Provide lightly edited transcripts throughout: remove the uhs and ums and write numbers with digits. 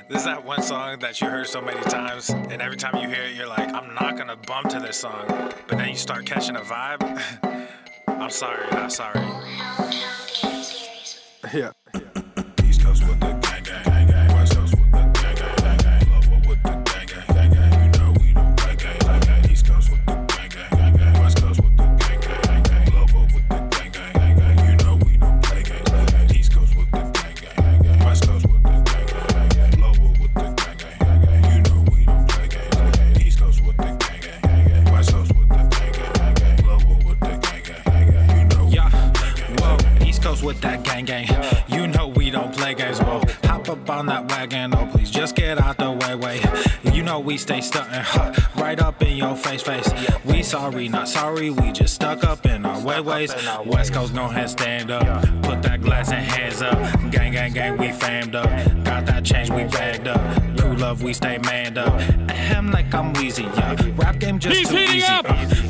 This is that one song that you heard so many times, and every time you hear it, you're like, I'm not gonna bump to this song. But then you start catching a vibe. I'm sorry, not sorry. Yeah. East Coast with the gang, gang, gang, gang. West Coast with the gang, gang, gang, gang. Lower with the gang, gang, gang, gang. You know we don't play gang, gang, gang. East Coast with the gang, gang, gang, gang. West Coast with the gang, gang, gang, gang. Lower with the gang, gang, gang, gang. You know we don't play gang, gang, gang. East Coast with the gang, gang, gang, gang. West Coast with the gang, gang, gang, gang. Lower with the gang, gang, gang, gang. You know we don't play gang, gang, gang. East Coast with the gang, gang, gang, gang. West Coast with the gang, gang, gang, gang. Lower with the gang, gang, gang, gang. You know we don't play gang, whoa. East Coast with that gang, gang. You know we don't play games, whoa. Hop up on that wagon, oh please just get out the way. You know we stay stuntin', right up in your face. We sorry, not sorry, we just stuck up in our ways. West Coast go ahead, stand up, put that glass and hands up. Gang, gang, gang, we famed up, got that change, we bagged up. Crew love, we stay manned up. Ahem like I'm wheezy, yeah. Rap game just too easy.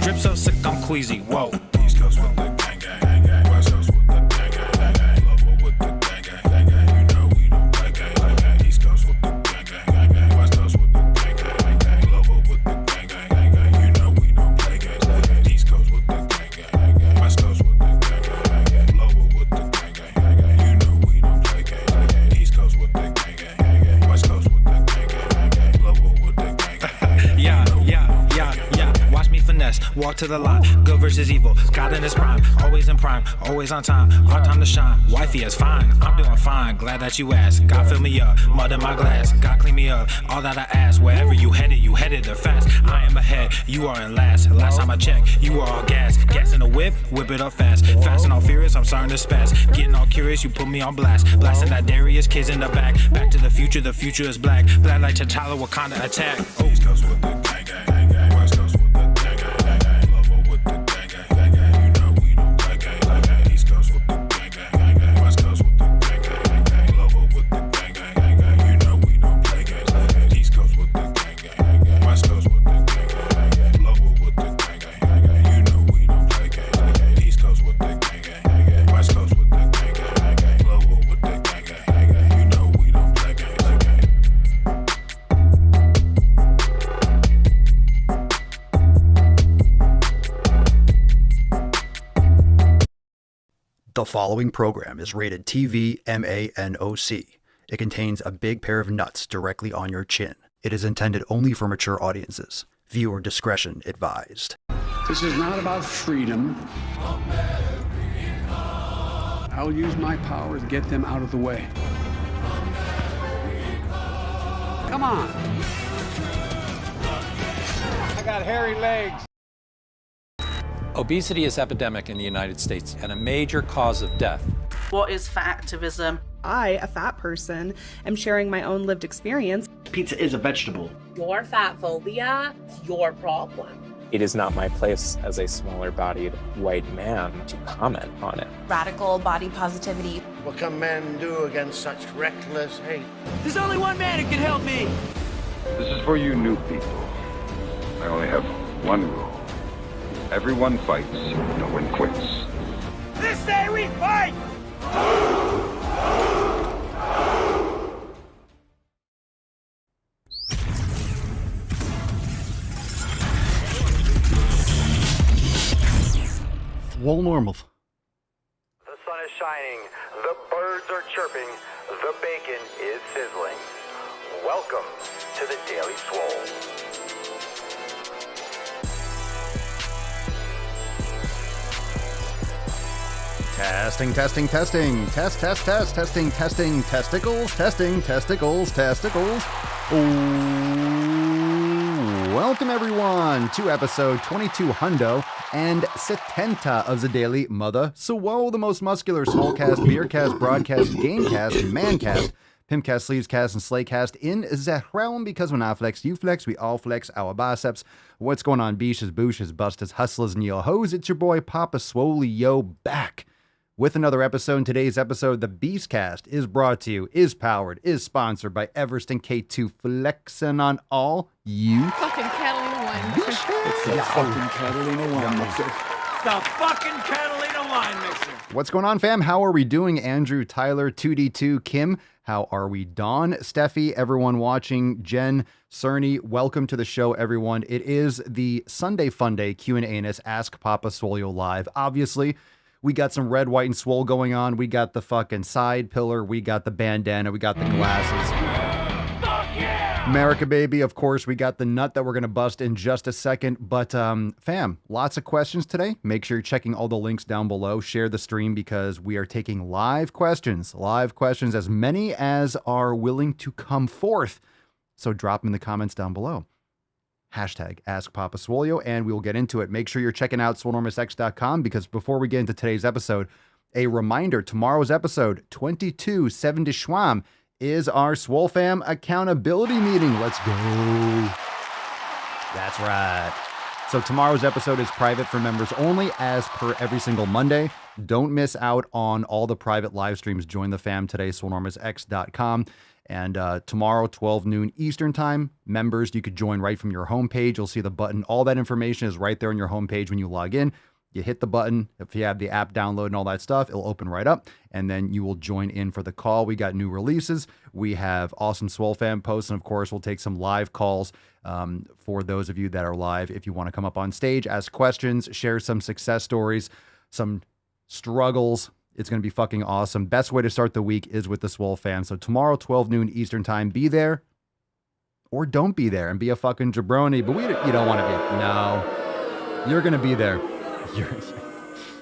Drip so sick, I'm queasy, whoa. East Coast with the gang, gang, gang, gang. West Coast with the gang, gang, gang, gang. Lower with the gang, gang, gang, gang. You know we don't play gang, gang, gang. East Coast with the gang, gang, gang, gang. West Coast with the gang, gang, gang, gang. Lower with the gang, gang, gang, gang. You know we don't play gang, gang, gang. East Coast with the gang, gang, gang, gang. West Coast with the gang, gang, gang, gang. Lower with the gang, gang, gang, gang. You know we don't play gang, gang, gang. East Coast with the gang, gang, gang, gang. West Coast with the gang, gang, gang, gang. Lower with the gang, gang, gang, gang. Yeah. Watch me finesse, walk to the line. Good versus evil, God in his prime. Always in prime, always on time. Our time to shine. Wifey is fine, I'm doing fine. Glad that you asked. God fill me up, mud in my glass. God clean me up, all that I ask. Wherever you headed there fast. I am ahead, you are in last. Last time I checked, you are all gas. Gas in the whip it up fast. Fast and all furious, I'm starting to spaz. Getting all curious, you put me on blast. Blasting that Darius, kids in the back. Back to the future is black. Black like T'Challa, Wakanda attack. East Coast with the gang, gang, gang, gang. West Coast with the gang, gang, gang, gang. Lower with the gang, gang, gang, gang. You know we don't play gang, gang, gang. East Coast with the gang, gang, gang, gang. West Coast with the gang, gang, gang, gang. Lower with the gang, gang, gang, gang. You know we don't play gang, gang, gang. East Coast with the gang, gang, gang, gang. West Coast with the gang, gang, gang, gang. Lower with the gang, gang, gang, gang. You know we don't play gang, gang, gang. East Coast with the gang, gang, gang, gang. West Coast with the gang, gang, gang, gang. Lower with the gang, gang, gang, gang. You know we don't play gang, gang, gang. The following program is rated TV MANOC. It contains a big pair of nuts directly on your chin. It is intended only for mature audiences. Viewer discretion advised. This is not about freedom. I'll use my power to get them out of the way. Come on. I got hairy legs. Obesity is epidemic in the United States and a major cause of death. What is fat activism? I, a fat person, am sharing my own lived experience. Pizza is a vegetable. Your fat phobia is your problem. It is not my place as a smaller-bodied white man to comment on it. Radical body positivity. What can men do against such reckless hate? There's only one man who can help me. This is for you new people. I only have one rule. Everyone fights, no one quits. This day we fight! Swole normal. The sun is shining, the birds are chirping, the bacon is sizzling. Welcome to the Daily Swole. Testing. Test, testing, testicles. Ooh. Welcome everyone to episode 22 hundo and 70 of the Daily Mother Swole, the most muscular smallcast, beercast, broadcast, gamecast, mancast, pimpcast, sleevescast, and slaycast in the realm, because when I flex, you flex, we all flex our biceps. What's going on, beaches, booshes, busters, hustlers, and your hoes? It's your boy Papa Swolio back with another episode. In today's episode, the Beastcast is brought to you, is powered, is sponsored by Everest and K2, flexing on all you. Fucking Catalina wine. It's the fucking Catalina wine. It's the fucking Catalina line mixer. What's going on, fam? How are we doing? Andrew, Tyler, 2D2, Kim. How are we? Dawn, Steffi, everyone watching, Jen, Cerny, welcome to the show, everyone. It is the Sunday Funday Q&Anus Ask Papa Swolio live. Obviously, we got some red, white, and swole going on. We got the fucking side pillar. We got the bandana. We got the glasses. America, baby. Of course, we got the nut that we're going to bust in just a second. But, fam, lots of questions today. Make sure you're checking all the links down below. Share the stream because we are taking live questions. Live questions, as many as are willing to come forth. So drop them in the comments down below. Hashtag Ask Papa Swolio, and we will get into it. Make sure you're checking out swolenormousx.com because before we get into today's episode, a reminder, tomorrow's episode, 2270 Schwam, is our Swole Fam accountability meeting. Let's go. That's right. So tomorrow's episode is private for members only, as per every single Monday. Don't miss out on all the private live streams. Join the fam today, swolenormousx.com. And tomorrow, 12 noon Eastern time, members, you could join right from your homepage. You'll see the button. All that information is right there on your homepage when you log in. You hit the button. If you have the app download and all that stuff, it'll open right up, and then you will join in for the call. We got new releases. We have awesome Swole Fam posts, and of course, we'll take some live calls for those of you that are live. If you want to come up on stage, ask questions, share some success stories, some struggles, it's going to be fucking awesome. Best way to start the week is with the Swole Fam. So tomorrow, 12 noon Eastern time, be there or don't be there and be a fucking jabroni. But you don't want to be. No, you're going to be there.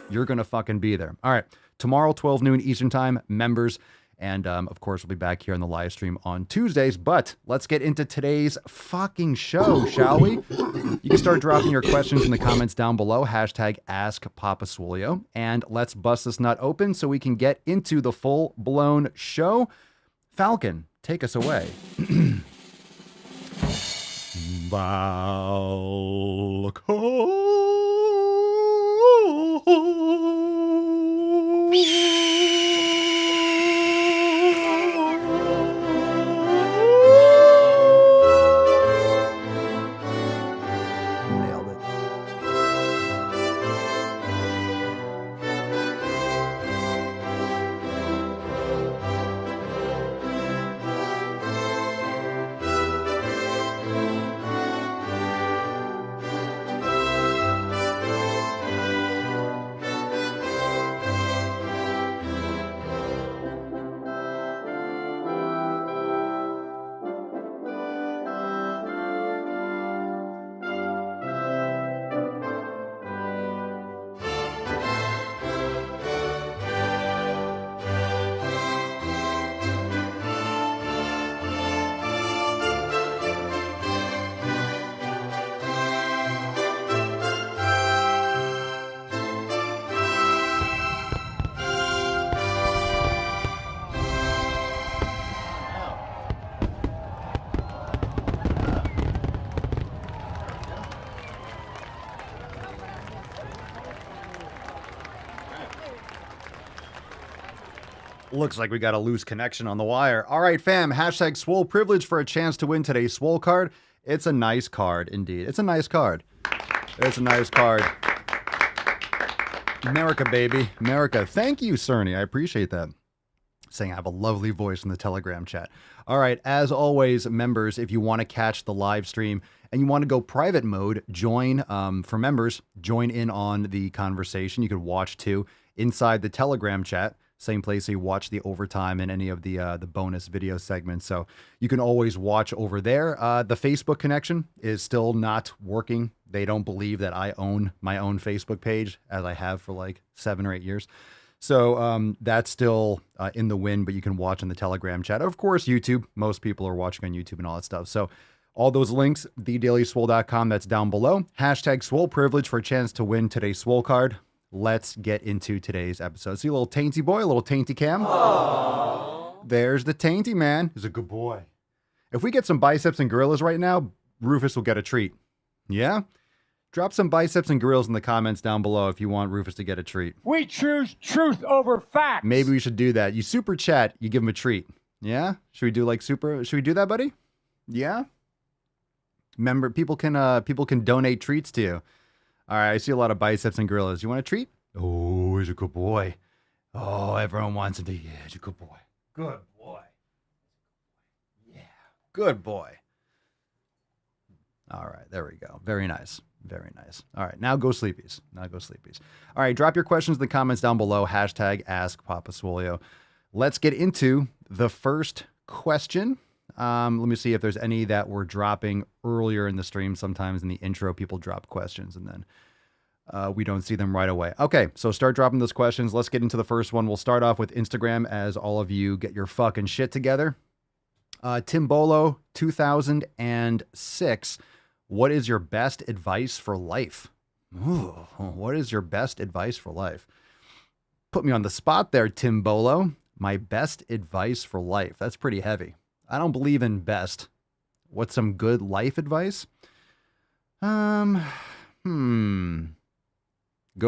You're going to fucking be there. All right. Tomorrow, 12 noon Eastern time, members. And of course, we'll be back here on the live stream on Tuesdays. But let's get into today's fucking show, shall we? You can start dropping your questions in the comments down below. Hashtag Ask Papa Swolio. And let's bust this nut open so we can get into the full-blown show. Falcon, take us away. Nailed it. Looks like we got a loose connection on the wire. All right, fam. Hashtag Swole Privilege for a chance to win today's Swole card. It's a nice card, indeed. It's a nice card. It's a nice card. America, baby. America. Thank you, Cerny. I appreciate that. Saying I have a lovely voice in the Telegram chat. All right, as always, members, if you want to catch the live stream and you want to go private mode, join, for members, join in on the conversation. You could watch, too, inside the Telegram chat. Same place you watch the overtime and any of the bonus video segments. So you can always watch over there. The Facebook connection is still not working. They don't believe that I own my own Facebook page, as I have for like 7 or 8 years. So that's still in the wind, but you can watch on the Telegram chat. Of course, YouTube. Most people are watching on YouTube and all that stuff. So all those links, thedailyswole.com, that's down below. Hashtag Swole Privilege for a chance to win today's Swole card. Let's get into today's episode. See a little tainty boy, a little tainty cam. Aww. There's the tainty man. He's a good boy. If we get some biceps and gorillas right now, Rufus will get a treat. Yeah? Drop some biceps and gorillas in the comments down below if you want Rufus to get a treat. We choose truth over facts. Maybe we should do that. You super chat, you give him a treat. Yeah? Should we do like super? Should we do that, buddy? Yeah? Remember, people can donate treats to you. All right, I see a lot of biceps and gorillas. You want a treat? Oh, Oh, he's a good boy. Oh, everyone wants him to. Yeah, he's a good boy. Good boy. Yeah, good boy. All right, there we go. Very nice. Very nice. All right, now go sleepies. All right, drop your questions in the comments down below. Hashtag Ask Papa Swolio. Let's get into the first question. Let me see if there's any that were dropping earlier in the stream. Sometimes in the intro, people drop questions and then we don't see them right away. Okay, so start dropping those questions. Let's get into the first one. We'll start off with Instagram as all of you get your fucking shit together. Timbolo 2006. What is your best advice for life? Ooh, what is your best advice for life? Put me on the spot there, Timbolo. My best advice for life. That's pretty heavy. I don't believe in best. What's some good life advice? Go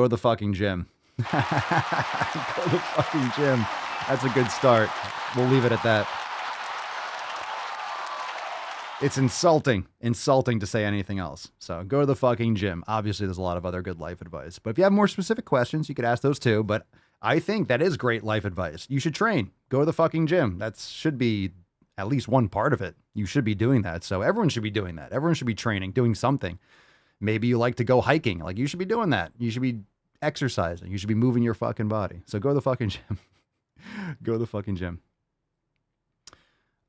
to the fucking gym. Go to the fucking gym. That's a good start. We'll leave it at that. It's insulting to say anything else. So go to the fucking gym. Obviously, there's a lot of other good life advice. But if you have more specific questions, you could ask those too. But I think that is great life advice. You should train. Go to the fucking gym. That should be at least one part of it. You should be doing that. So everyone should be doing that. Everyone should be training, doing something. Maybe you like to go hiking. Like, you should be doing that. You should be exercising. You should be moving your fucking body. So go to the fucking gym. Go to the fucking gym.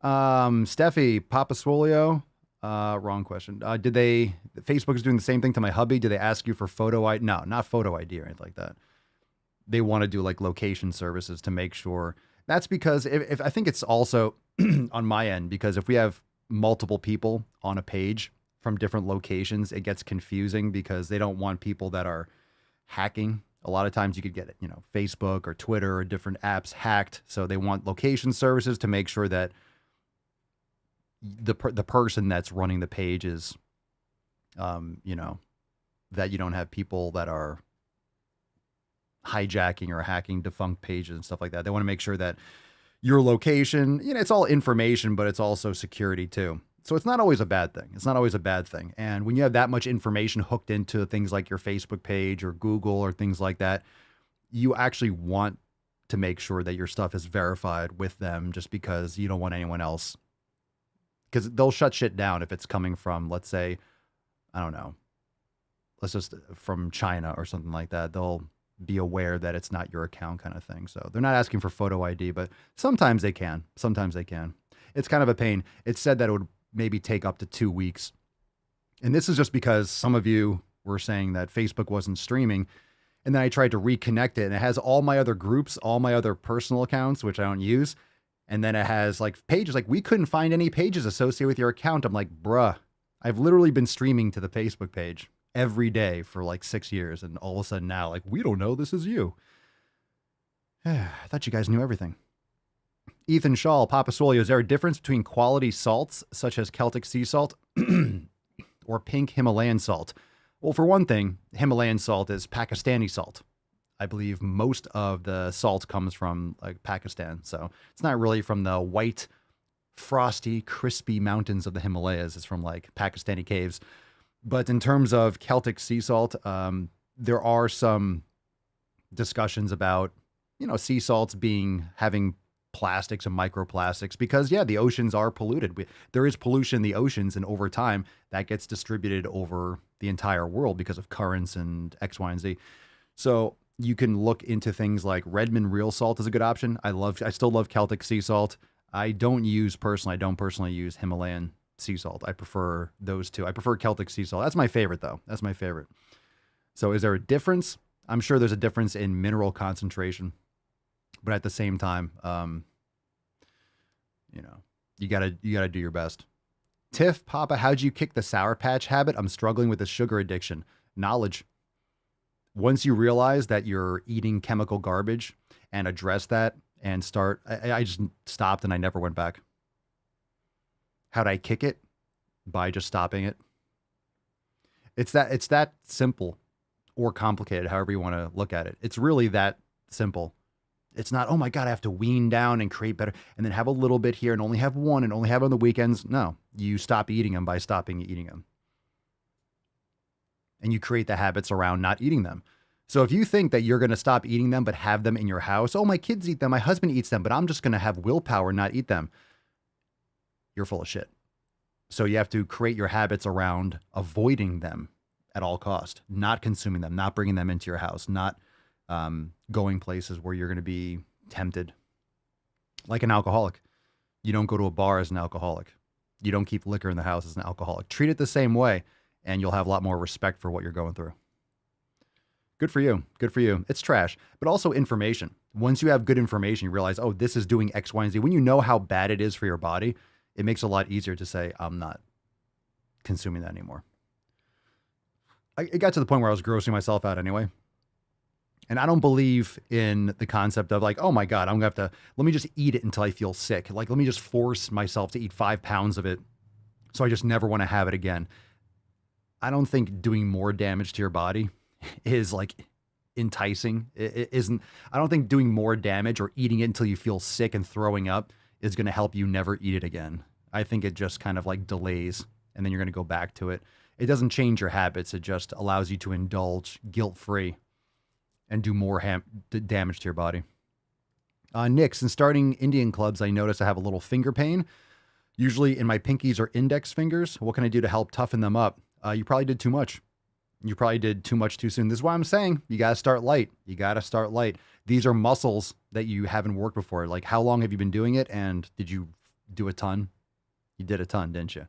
Steffi, Papa Swolio, wrong question. Facebook is doing the same thing to my hubby. Do they ask you for photo ID? No, not photo ID or anything like that. They want to do like location services to make sure. That's because if I think it's also on my end, because if we have multiple people on a page from different locations, it gets confusing because they don't want people that are hacking. A lot of times you could get, Facebook or Twitter or different apps hacked. So they want location services to make sure that the person that's running the page is, that you don't have people that are hijacking or hacking defunct pages and stuff like that. They want to make sure that your location, it's all information, but it's also security too. So it's not always a bad thing. And when you have that much information hooked into things like your Facebook page or Google or things like that, you actually want to make sure that your stuff is verified with them, just because you don't want anyone else, because they'll shut shit down if it's coming from, let's say, I don't know, let's just from China or something like that. They'll be aware that it's not your account kind of thing. So they're not asking for photo ID, but sometimes they can. It's kind of a pain. It's said that it would maybe take up to 2 weeks. And this is just because some of you were saying that Facebook wasn't streaming. And then I tried to reconnect it, and it has all my other groups, all my other personal accounts, which I don't use. And then it has like pages, like we couldn't find any pages associated with your account. I'm like, bruh, I've literally been streaming to the Facebook page every day for like 6 years. And all of a sudden now, like, we don't know this is you. I thought you guys knew everything. Ethan Shaw, Papa Swolio, is there a difference between quality salts, such as Celtic sea salt or pink Himalayan salt? Well, for one thing, Himalayan salt is Pakistani salt. I believe most of the salt comes from like Pakistan. So it's not really from the white, frosty, crispy mountains of the Himalayas. It's from like Pakistani caves. But in terms of Celtic sea salt, there are some discussions about, sea salts having plastics and microplastics, because the oceans are polluted. There is pollution in the oceans, and over time that gets distributed over the entire world because of currents and X, Y, and Z. So you can look into things like Redmond real salt is a good option. I still love Celtic sea salt. I don't personally use Himalayan sea salt. I prefer those two. I prefer Celtic sea salt. That's my favorite though. That's my favorite. So is there a difference? I'm sure there's a difference in mineral concentration, but at the same time, you gotta do your best. Tiff, Papa, how'd you kick the Sour Patch habit? I'm struggling with the sugar addiction. Knowledge. Once you realize that you're eating chemical garbage and address that and start, I just stopped and I never went back. How'd I kick it? By just stopping it. It's that simple or complicated, however you want to look at it. It's really that simple. It's not, oh my God, I have to wean down and create better and then have a little bit here and only have one and only have on the weekends. No, you stop eating them by stopping eating them. And you create the habits around not eating them. So if you think that you're going to stop eating them but have them in your house, oh, my kids eat them, my husband eats them, but I'm just going to have willpower not eat them, you're full of shit. So you have to create your habits around avoiding them at all cost, not consuming them, not bringing them into your house, not going places where you're going to be tempted. Like an alcoholic. You don't go to a bar as an alcoholic. You don't keep liquor in the house as an alcoholic. Treat it the same way, and you'll have a lot more respect for what you're going through. Good for you. Good for you. It's trash, but also information. Once you have good information, you realize, oh, this is doing X, Y, and Z. When you know how bad it is for your body, it makes it a lot easier to say, I'm not consuming that anymore. It got to the point where I was grossing myself out anyway. And I don't believe in the concept of like, oh my God, I'm going to have to, let me just eat it until I feel sick. Like, let me just force myself to eat 5 pounds of it so I just never want to have it again. I don't think doing more damage to your body is like enticing. It isn't. I don't think doing more damage or eating it until you feel sick and throwing up is going to help you never eat it again. I think it just kind of like delays and then you're going to go back to it. It doesn't change your habits. It just allows you to indulge guilt-free and do more damage to your body. Nick, since starting Indian clubs, I notice I have a little finger pain, usually in my pinkies or index fingers. What can I do to help toughen them up? You probably did too much. You probably did too much too soon. This is why I'm saying you got to start light. You got to start light. These are muscles that you haven't worked before. Like, how long have you been doing it? And did you do a ton? You did a ton, didn't you?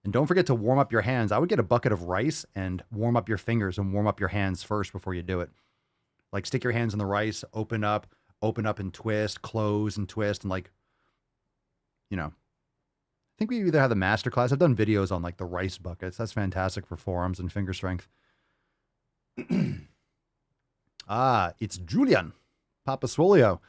And don't forget to warm up your hands. I would get a bucket of rice and warm up your fingers and warm up your hands first before you do it. Like, stick your hands in the rice, open up and twist, close and twist. And like, you know, I think we either have the master class. I've done videos on like the rice buckets. That's fantastic for forearms and finger strength. It's Julian, Papa Swolio.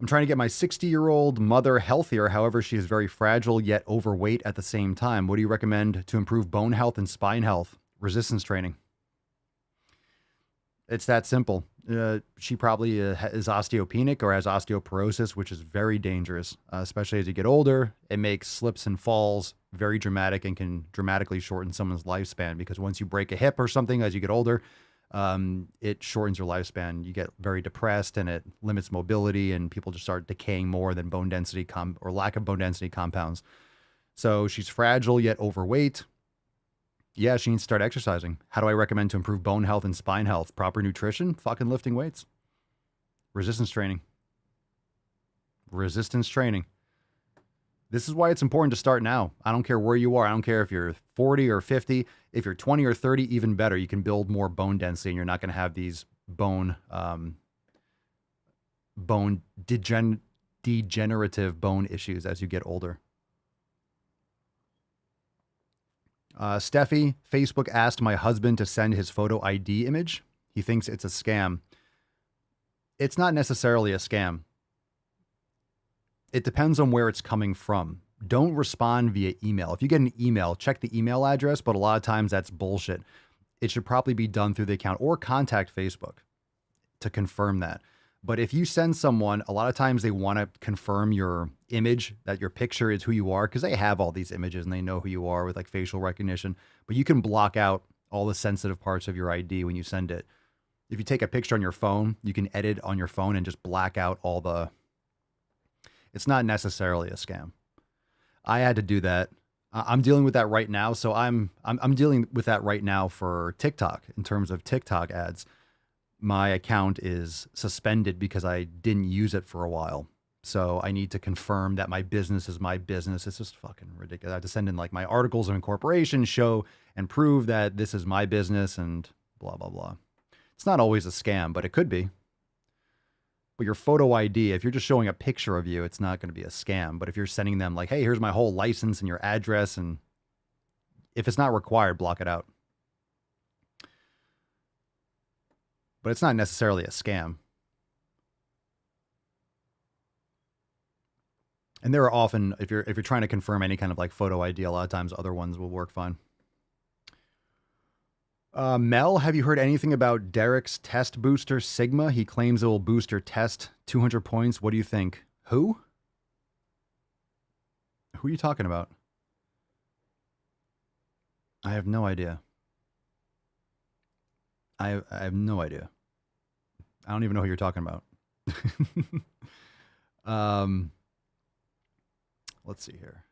I'm trying to get my 60-year-old mother healthier. However, she is very fragile yet overweight at the same time. What do you recommend to improve bone health and spine health? Resistance training. It's that simple. She probably is osteopenic or has osteoporosis, which is very dangerous, especially as you get older. It makes slips and falls very dramatic and can dramatically shorten someone's lifespan because once you break a hip or something as you get older, it shortens your lifespan. You get very depressed and it limits mobility and people just start decaying more than bone density or lack of bone density compounds. So she's fragile yet overweight. Yeah, she needs to start exercising. How do I recommend to improve bone health and spine health? Proper nutrition, fucking lifting weights. Resistance training. Resistance training. This is why it's important to start now. I don't care where you are. I don't care if you're 40 or 50. If you're 20 or 30, even better. You can build more bone density and you're not going to have these degenerative bone issues as you get older. Steffi, Facebook asked my husband to send his photo ID image. He thinks it's a scam. It's not necessarily a scam. It depends on where it's coming from. Don't respond via email. If you get an email, check the email address, but a lot of times that's bullshit. It should probably be done through the account or contact Facebook to confirm that. But if you send someone, a lot of times they want to confirm your image, that your picture is who you are, because they have all these images and they know who you are with like facial recognition. But you can block out all the sensitive parts of your ID when you send it. If you take a picture on your phone, you can edit on your phone and just black out all the... It's not necessarily a scam. I had to do that. I'm dealing with that right now. So I'm dealing with that right now for TikTok in terms of TikTok ads. My account is suspended because I didn't use it for a while. So I need to confirm that my business is my business. It's just fucking ridiculous. I have to send in like my articles of incorporation, show and prove that this is my business and blah, blah, blah. It's not always a scam, but it could be. But your photo ID, if you're just showing a picture of you, it's not going to be a scam. But if you're sending them like, hey, here's my whole license and your address, and if it's not required, block it out. But it's not necessarily a scam. And there are often, if you're trying to confirm any kind of like photo ID, a lot of times other ones will work fine. Mel, have you heard anything about Derek's test booster Sigma? He claims it will boost your test 200 points. What do you think? Who? Who are you talking about? I have no idea. I have no idea. I don't even know who you're talking about. Let's see here.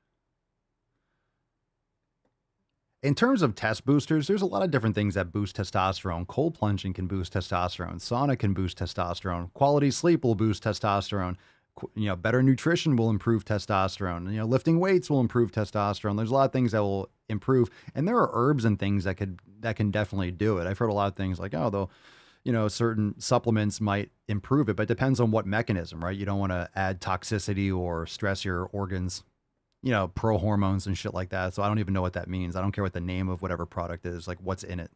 In terms of test boosters, there's a lot of different things that boost testosterone. Cold plunging can boost testosterone. Sauna can boost testosterone. Quality sleep will boost testosterone. Better nutrition will improve testosterone. Lifting weights will improve testosterone. There's a lot of things that will improve, and there are herbs and things that can definitely do it. I've heard a lot of things like, certain supplements might improve it, but it depends on what mechanism, right? You don't want to add toxicity or stress your organs, pro hormones and shit like that. So I don't even know what that means. I don't care what the name of whatever product is, like what's in it.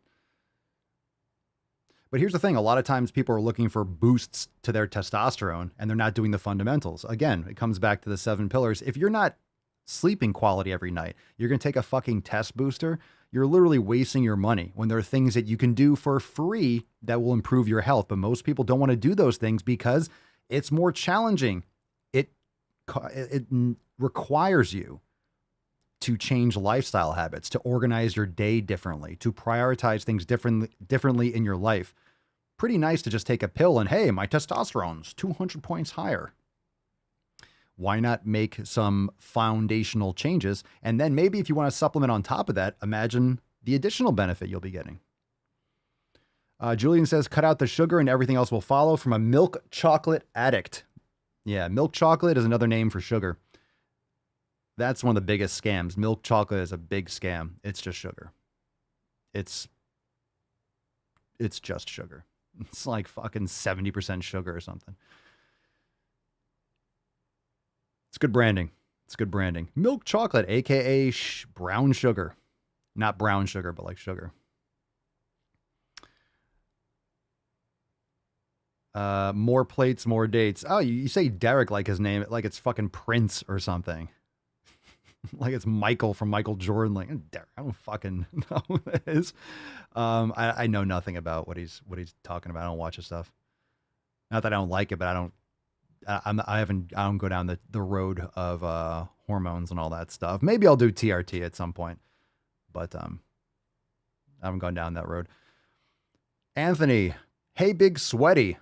But here's the thing. A lot of times people are looking for boosts to their testosterone and they're not doing the fundamentals. Again, it comes back to the 7 pillars. If you're not sleeping quality every night, you're going to take a fucking test booster. You're literally wasting your money when there are things that you can do for free that will improve your health. But most people don't want to do those things because it's more challenging. It requires you to change lifestyle habits, to organize your day differently, to prioritize things differently in your life. Pretty nice to just take a pill and, hey, my testosterone's 200 points higher. Why not make some foundational changes? And then maybe if you want to supplement on top of that, imagine the additional benefit you'll be getting. Julian says, cut out the sugar and everything else will follow, from a milk chocolate addict. Yeah, milk chocolate is another name for sugar. That's one of the biggest scams. Milk chocolate is a big scam. It's just sugar. It's just sugar. It's like fucking 70% sugar or something. It's good branding. It's good branding. Milk chocolate, aka brown sugar. Not brown sugar, but like sugar. More plates, more dates. Oh, you say Derek like his name, like it's fucking Prince or something. Like it's Michael from Michael Jordan. Like, Derek, I don't fucking know who that is. I know nothing about what he's talking about. I don't watch his stuff. Not that I don't like it, but I don't go down the road of hormones and all that stuff. Maybe I'll do TRT at some point, but I haven't gone down that road. Anthony, hey, Big Sweaty.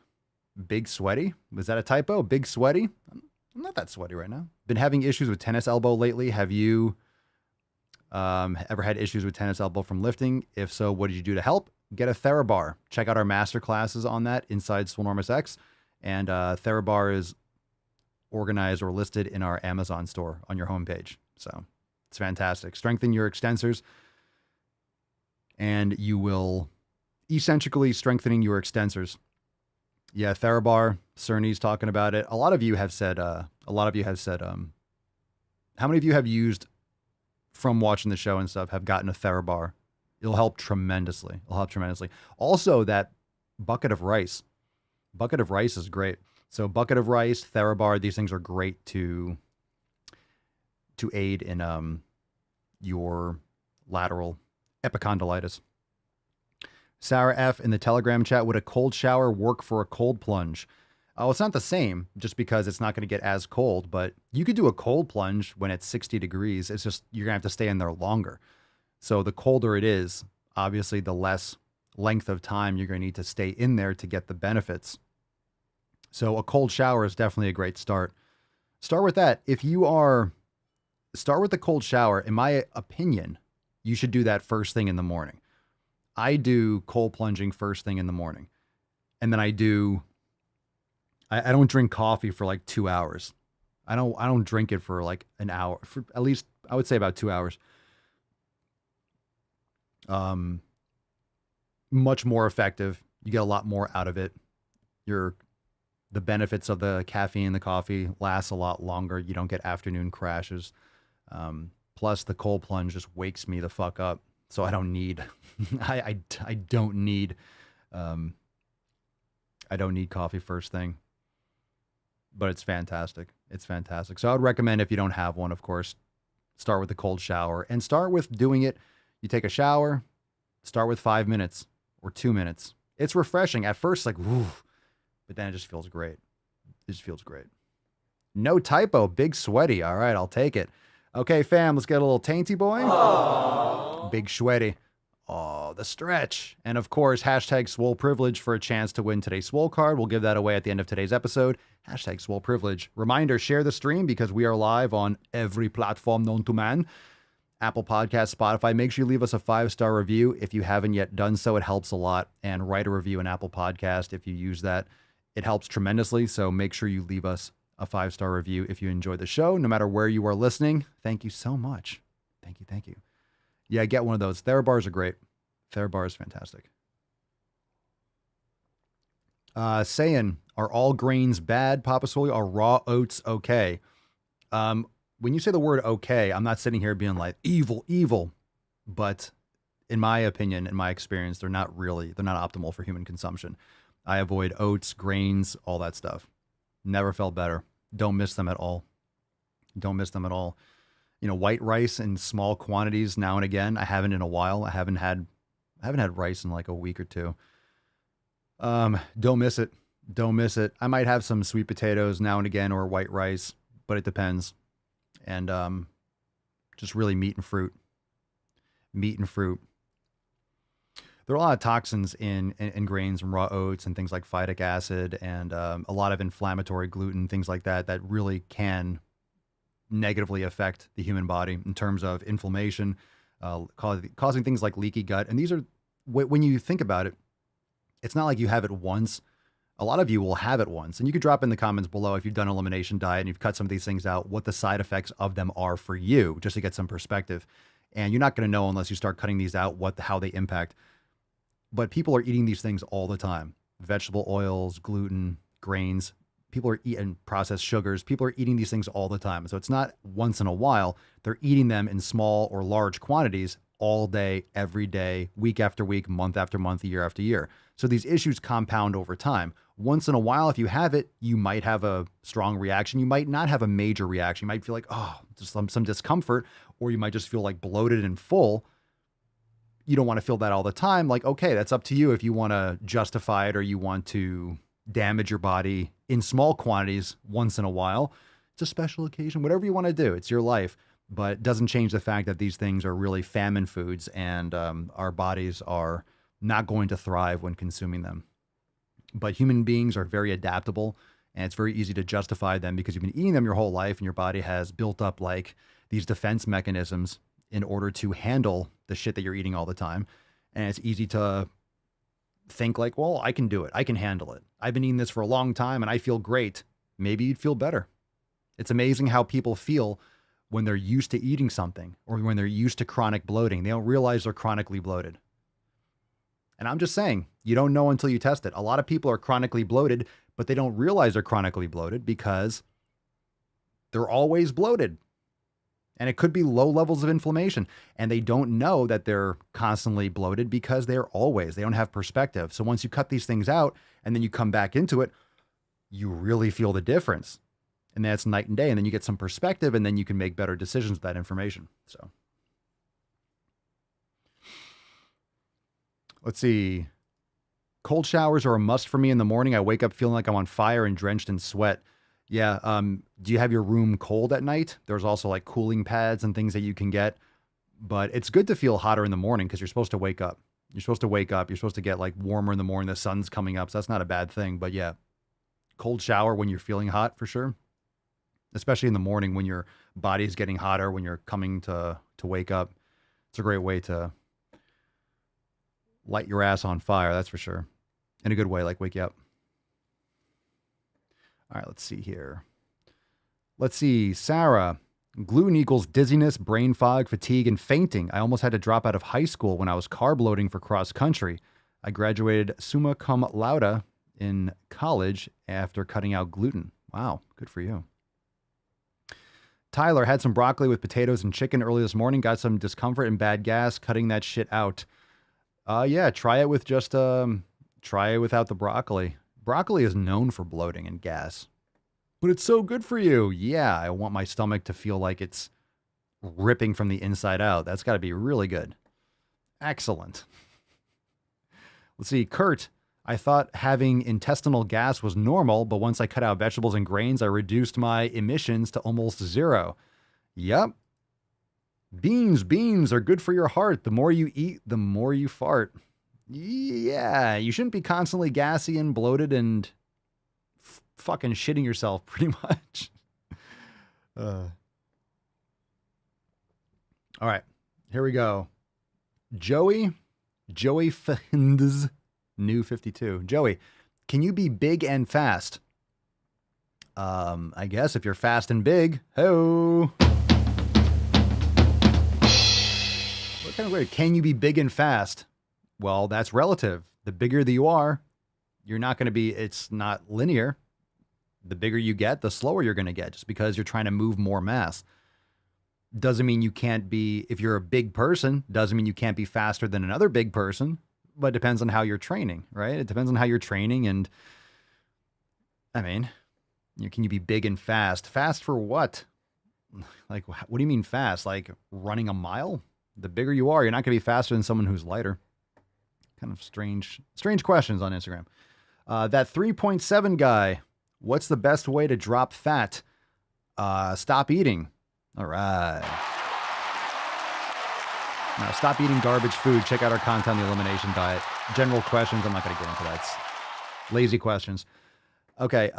Big Sweaty? Was that a typo? Big Sweaty? I'm not that sweaty right now. Been having issues with tennis elbow lately. Have you ever had issues with tennis elbow from lifting? If so, what did you do to help? Get a TheraBar. Check out our master classes on that inside Swolenormous X. And TheraBar is organized or listed in our Amazon store on your homepage. So it's fantastic. Strengthen your extensors, and you will eccentrically strengthening your extensors. Yeah, TheraBar, Cerny's talking about it. A lot of you have said, how many of you have used, from watching the show and stuff, have gotten a TheraBar? It'll help tremendously. Also, that bucket of rice. Bucket of rice is great. So bucket of rice, TheraBar, these things are great to aid in your lateral epicondylitis. Sarah F. in the Telegram chat, would a cold shower work for a cold plunge? Oh, it's not the same just because it's not going to get as cold, but you could do a cold plunge when it's 60 degrees. It's just you're going to have to stay in there longer. So the colder it is, obviously the less length of time you're going to need to stay in there to get the benefits. So a cold shower is definitely a great start. Start with that. Start with the cold shower. In my opinion, you should do that first thing in the morning. I do cold plunging first thing in the morning. And then I don't drink coffee for like 2 hours. I don't drink it for like an hour, for at least I would say about 2 hours. Much more effective. You get a lot more out of it. The benefits of the caffeine in the coffee lasts a lot longer. You don't get afternoon crashes. Plus the cold plunge just wakes me the fuck up. So I don't need, I don't need coffee first thing, but it's fantastic. It's fantastic. So I would recommend, if you don't have one, of course, start with the cold shower and start with doing it. You take a shower, start with 5 minutes or 2 minutes. It's refreshing at first, like, woo, but then it just feels great. It just feels great. No typo, Big Sweaty. All right, I'll take it. Okay, fam, let's get a little tainty boy. Aww. Big Sweaty. Oh, the stretch. And of course, hashtag Swole Privilege for a chance to win today's Swole card. We'll give that away at the end of today's episode. Hashtag Swole Privilege. Reminder, share the stream because we are live on every platform known to man. Apple Podcasts, Spotify. Make sure you leave us a 5-star review. If you haven't yet done so, it helps a lot. And write a review in Apple Podcast. If you use that, it helps tremendously. So make sure you leave us a 5-star review if you enjoy the show, no matter where you are listening. Thank you so much. Thank you. Thank you. Yeah, get one of those. Therabars are great. Therabar is fantastic. Saying, are all grains bad, Papa Swolio? Are raw oats okay? When you say the word okay, I'm not sitting here being like, evil. But in my opinion, in my experience, they're not optimal for human consumption. I avoid oats, grains, all that stuff. Never felt better. Don't miss them at all. Don't miss them at all. You know, white rice in small quantities now and again. I haven't in a while. I haven't had rice in like a week or two. Don't miss it. Don't miss it. I might have some sweet potatoes now and again or white rice, but it depends. And just really meat and fruit. Meat and fruit. There are a lot of toxins in grains and raw oats and things like phytic acid and a lot of inflammatory gluten, things like that, that really can negatively affect the human body in terms of inflammation, causing things like leaky gut. And these are, when you think about it, it's not like you have it once. A lot of you will have it once. And you could drop in the comments below if you've done an elimination diet and you've cut some of these things out, what the side effects of them are for you, just to get some perspective. And you're not going to know unless you start cutting these out, how they impact. But people are eating these things all the time. Vegetable oils, gluten, grains. People are eating processed sugars. People are eating these things all the time. So it's not once in a while. They're eating them in small or large quantities all day, every day, week after week, month after month, year after year. So these issues compound over time. Once in a while, if you have it, you might have a strong reaction. You might not have a major reaction. You might feel like, just some discomfort, or you might just feel like bloated and full. You don't want to feel that all the time. Like, okay, that's up to you if you want to justify it or you want to damage your body in small quantities once in a while. It's a special occasion, whatever you want to do. It's your life, but it doesn't change the fact that these things are really famine foods and our bodies are not going to thrive when consuming them. But human beings are very adaptable and it's very easy to justify them because you've been eating them your whole life and your body has built up like these defense mechanisms in order to handle the shit that you're eating all the time. And it's easy to think like, well, I can do it. I can handle it. I've been eating this for a long time and I feel great. Maybe you'd feel better. It's amazing how people feel when they're used to eating something or when they're used to chronic bloating. They don't realize they're chronically bloated. And I'm just saying, you don't know until you test it. A lot of people are chronically bloated, but they don't realize they're chronically bloated because they're always bloated. And it could be low levels of inflammation. And they don't know that they're constantly bloated because they don't have perspective. So once you cut these things out and then you come back into it, you really feel the difference. And that's night and day. And then you get some perspective and then you can make better decisions with that information. So let's see. Cold showers are a must for me in the morning. I wake up feeling like I'm on fire and drenched in sweat. Yeah. Do you have your room cold at night? There's also like cooling pads and things that you can get, but it's good to feel hotter in the morning because you're supposed to wake up. You're supposed to get like warmer in the morning. The sun's coming up. So that's not a bad thing, but yeah, cold shower when you're feeling hot for sure. Especially in the morning when your body's getting hotter, when you're coming to wake up. It's a great way to light your ass on fire. That's for sure. In a good way, like wake you up. All right, let's see here. Let's see. Sarah, gluten equals dizziness, brain fog, fatigue, and fainting. I almost had to drop out of high school when I was carb loading for cross country. I graduated summa cum laude in college after cutting out gluten. Wow, good for you. Tyler, had some broccoli with potatoes and chicken early this morning. Got some discomfort and bad gas. Cutting that shit out. Yeah, try it with try it without the broccoli. Broccoli is known for bloating and gas, but it's so good for you. Yeah, I want my stomach to feel like it's ripping from the inside out. That's got to be really good. Excellent. Let's see. Kurt, I thought having intestinal gas was normal, but once I cut out vegetables and grains, I reduced my emissions to almost zero. Yep. Beans are good for your heart. The more you eat, the more you fart. Yeah, you shouldn't be constantly gassy and bloated and fucking shitting yourself pretty much. All right, here we go. Joey Finds, new 52. Joey, can you be big and fast? I guess if you're fast and big. Ho. What kind of weird? Can you be big and fast? Well, that's relative. The bigger that you are, you're not going to be, it's not linear. The bigger you get, the slower you're going to get, just because you're trying to move more mass. Doesn't mean you can't be, if you're a big person, doesn't mean you can't be faster than another big person, but it depends on how you're training, right? It depends on how you're training. And I mean, can you be big and fast? Fast for what? Like, what do you mean fast? Like running a mile? The bigger you are, you're not going to be faster than someone who's lighter. Kind of strange questions on Instagram. That 3.7 guy, what's the best way to drop fat? Stop eating. All right. Now, stop eating garbage food. Check out our content on the elimination diet. General questions, I'm not going to get into that. It's lazy questions. Okay.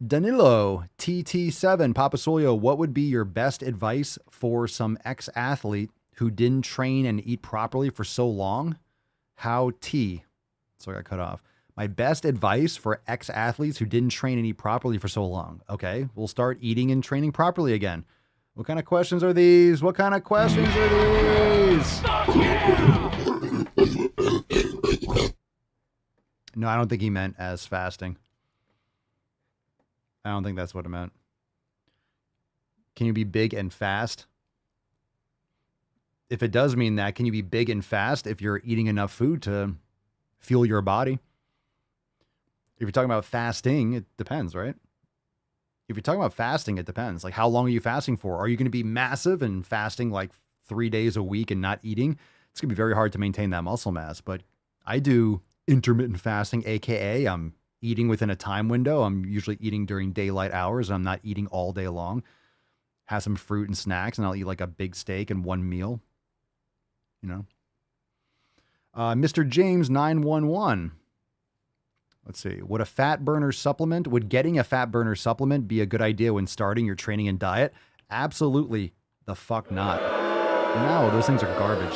Danilo, TT7, Papa Swolio, what would be your best advice for some ex-athlete who didn't train and eat properly for so long? How T? So I got cut off. My best advice for ex-athletes who didn't train and eat properly for so long. Okay. We'll start eating and training properly again. What kind of questions are these? What kind of questions are these? No, I don't think he meant as fasting. I don't think that's what it meant. Can you be big and fast? If it does mean that, can you be big and fast if you're eating enough food to fuel your body? If you're talking about fasting, it depends, right? If you're talking about fasting, it depends. Like, how long are you fasting for? Are you going to be massive and fasting like 3 days a week and not eating? It's going to be very hard to maintain that muscle mass. But I do intermittent fasting, AKA I'm eating within a time window. I'm usually eating during daylight hours. And I'm not eating all day long. Have some fruit and snacks, and I'll eat like a big steak in one meal. You know? Mr. James 911. Let's see. Would a fat burner supplement, would getting a fat burner supplement be a good idea when starting your training and diet? Absolutely the fuck not. No, those things are garbage.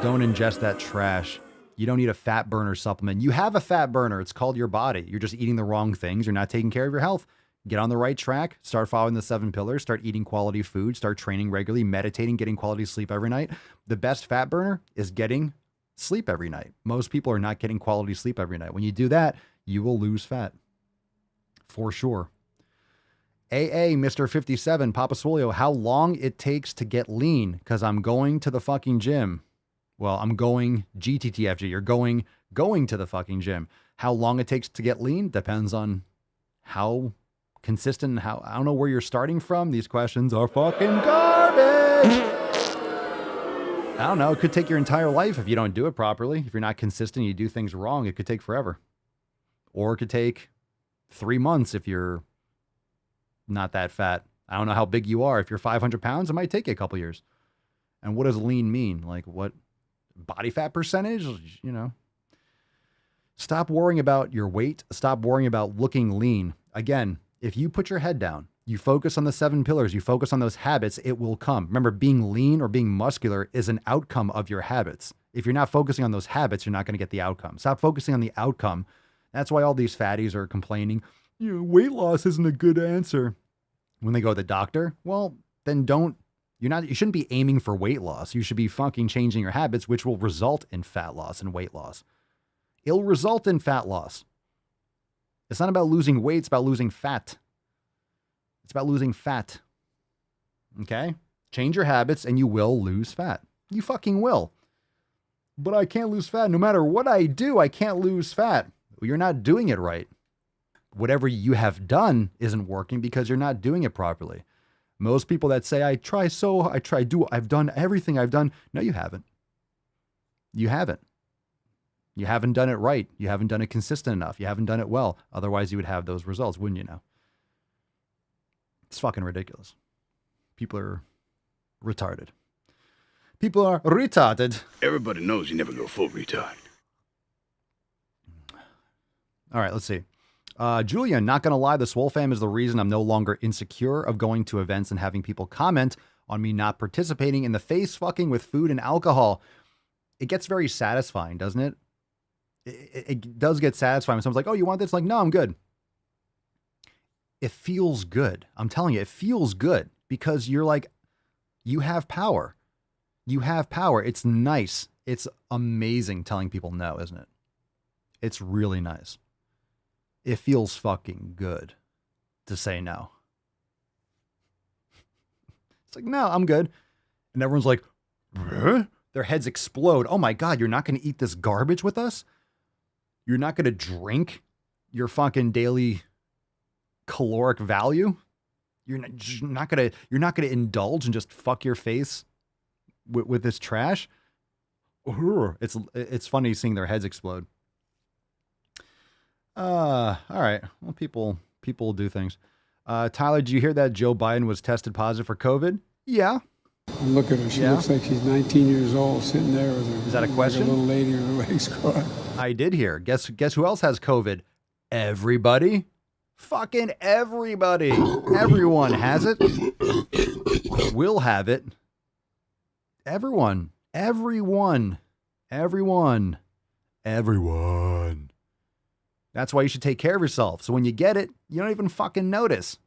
Don't ingest that trash. You don't need a fat burner supplement. You have a fat burner. It's called your body. You're just eating the wrong things. You're not taking care of your health. Get on the right track. Start following the 7 pillars. Start eating quality food. Start training regularly, meditating, getting quality sleep every night. The best fat burner is getting sleep every night. Most people are not getting quality sleep every night. When you do that, you will lose fat. For sure. Mr. 57, Papa Swolio, how long it takes to get lean? Because I'm going to the fucking gym. Well, I'm going GTTFG. You're going to the fucking gym. How long it takes to get lean depends on how consistent, how, I don't know where you're starting from. These questions are fucking garbage. I don't know. It could take your entire life if you don't do it properly. If you're not consistent, you do things wrong, it could take forever. Or it could take 3 months if you're not that fat. I don't know how big you are. If you're 500 pounds, it might take you a couple years. And what does lean mean? Like, what body fat percentage? You know, stop worrying about your weight. Stop worrying about looking lean. Again, if you put your head down, you focus on the 7 pillars, you focus on those habits, it will come. Remember, being lean or being muscular is an outcome of your habits. If you're not focusing on those habits, you're not going to get the outcome. Stop focusing on the outcome. That's why all these fatties are complaining, you know, weight loss isn't a good answer. When they go to the doctor, well, then you shouldn't be aiming for weight loss. You should be fucking changing your habits, which will result in fat loss and weight loss. It'll result in fat loss. It's not about losing weight, it's about losing fat. It's about losing fat. Okay? Change your habits and you will lose fat. You fucking will. But I can't lose fat. No matter what I do, I can't lose fat. Well, you're not doing it right. Whatever you have done isn't working because you're not doing it properly. Most people that say, I've done everything I've done. No, you haven't. You haven't. You haven't done it right. You haven't done it consistent enough. You haven't done it well. Otherwise, you would have those results, wouldn't you now? It's fucking ridiculous. People are retarded. People are retarded. Everybody knows you never go full retard. All right, let's see. Julia, not going to lie, the Swole fam is the reason I'm no longer insecure of going to events and having people comment on me not participating in the face fucking with food and alcohol. It gets very satisfying, doesn't it? It does get satisfying when someone's like, oh, you want this? Like, no, I'm good. It feels good. I'm telling you, it feels good because you're like, you have power. You have power. It's nice. It's amazing telling people no, isn't it? It's really nice. It feels fucking good to say no. It's like, no, I'm good. And everyone's like, huh? Their heads explode. Oh my God, you're not going to eat this garbage with us? You're not going to drink your fucking daily caloric value? You're not going to indulge and just fuck your face with this trash? It's funny seeing their heads explode. All right. Well, people do things. Tyler, did you hear that Joe Biden was tested positive for COVID? Yeah. Look at her. She looks like she's 19 years old, sitting there with her. Is that a question? Like a little lady with her legs crossed. I did hear. Guess who else has COVID? Everybody. Fucking everybody. Everyone has it. Will have it. Everyone. That's why you should take care of yourself. So when you get it, you don't even fucking notice.